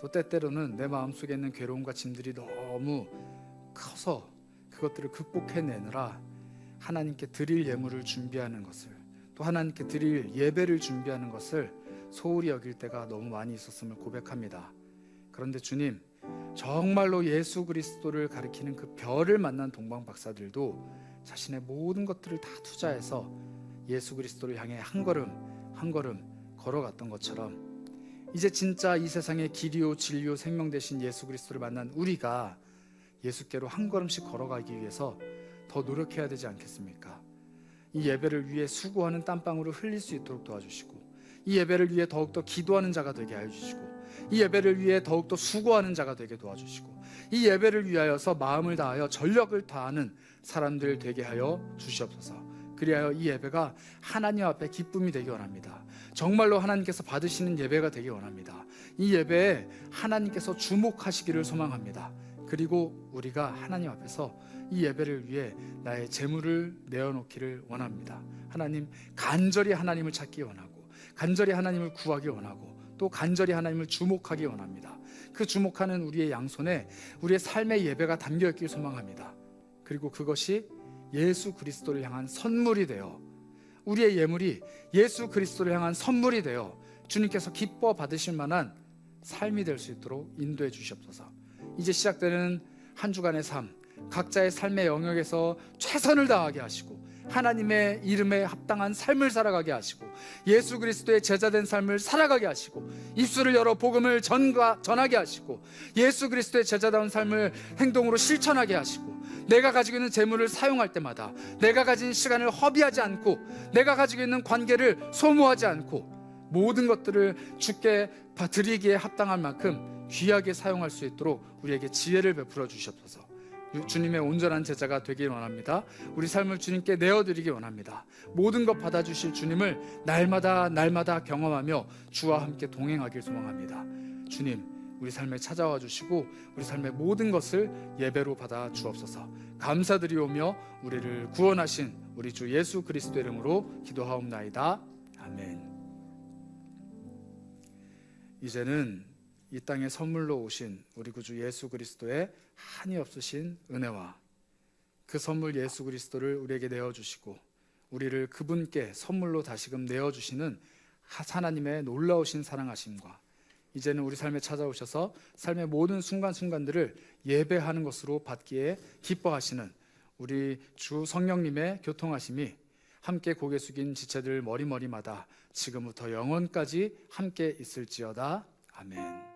A: 또 때때로는 내 마음속에 있는 괴로움과 짐들이 너무 커서 그것들을 극복해내느라 하나님께 드릴 예물을 준비하는 것을, 또 하나님께 드릴 예배를 준비하는 것을 소홀히 여길 때가 너무 많이 있었음을 고백합니다. 그런데 주님, 정말로 예수 그리스도를 가리키는 그 별을 만난 동방박사들도 자신의 모든 것들을 다 투자해서 예수 그리스도를 향해 한 걸음 한 걸음 걸어갔던 것처럼, 이제 진짜 이 세상의 길이요 진리요 생명 되신 예수 그리스도를 만난 우리가 예수께로 한 걸음씩 걸어가기 위해서 더 노력해야 되지 않겠습니까? 이 예배를 위해 수고하는 땀방울을 흘릴 수 있도록 도와주시고, 이 예배를 위해 더욱더 기도하는 자가 되게 하여 주시고, 이 예배를 위해 더욱더 수고하는 자가 되게 도와주시고, 이 예배를 위하여서 마음을 다하여 전력을 다하는 사람들 되게 하여 주시옵소서. 그리하여 이 예배가 하나님 앞에 기쁨이 되기 원합니다. 정말로 하나님께서 받으시는 예배가 되기 원합니다. 이 예배에 하나님께서 주목하시기를 소망합니다. 그리고 우리가 하나님 앞에서 이 예배를 위해 나의 재물을 내어놓기를 원합니다. 하나님, 간절히 하나님을 찾기 원하고, 간절히 하나님을 구하기 원하고, 또 간절히 하나님을 주목하기 원합니다. 그 주목하는 우리의 양손에 우리의 삶의 예배가 담겨 있길 소망합니다. 그리고 그것이 예수 그리스도를 향한 선물이 되어, 우리의 예물이 예수 그리스도를 향한 선물이 되어 주님께서 기뻐 받으실 만한 삶이 될 수 있도록 인도해 주시옵소서. 이제 시작되는 한 주간의 삶, 각자의 삶의 영역에서 최선을 다하게 하시고, 하나님의 이름에 합당한 삶을 살아가게 하시고, 예수 그리스도의 제자된 삶을 살아가게 하시고, 입술을 열어 복음을 전하게 하시고, 예수 그리스도의 제자다운 삶을 행동으로 실천하게 하시고, 내가 가지고 있는 재물을 사용할 때마다 내가 가진 시간을 허비하지 않고, 내가 가지고 있는 관계를 소모하지 않고, 모든 것들을 주께 드리기에 합당한 만큼 귀하게 사용할 수 있도록 우리에게 지혜를 베풀어 주시옵소서. 주님의 온전한 제자가 되길 원합니다. 우리 삶을 주님께 내어드리기 원합니다. 모든 것 받아주실 주님을 날마다 경험하며 주와 함께 동행하길 소망합니다. 주님, 우리 삶에 찾아와 주시고 우리 삶의 모든 것을 예배로 받아 주옵소서. 감사드리오며 우리를 구원하신 우리 주 예수 그리스도 이름으로 기도하옵나이다. 아멘. 이제는 이 땅에 선물로 오신 우리 구주 예수 그리스도의 한이 없으신 은혜와 그 선물 예수 그리스도를 우리에게 내어주시고 우리를 그분께 선물로 다시금 내어주시는 하나님의 놀라우신 사랑하심과, 이제는 우리 삶에 찾아오셔서 삶의 모든 순간순간들을 예배하는 것으로 받기에 기뻐하시는 우리 주 성령님의 교통하심이 함께 고개 숙인 지체들 머리마다 지금부터 영원까지 함께 있을지어다. 아멘.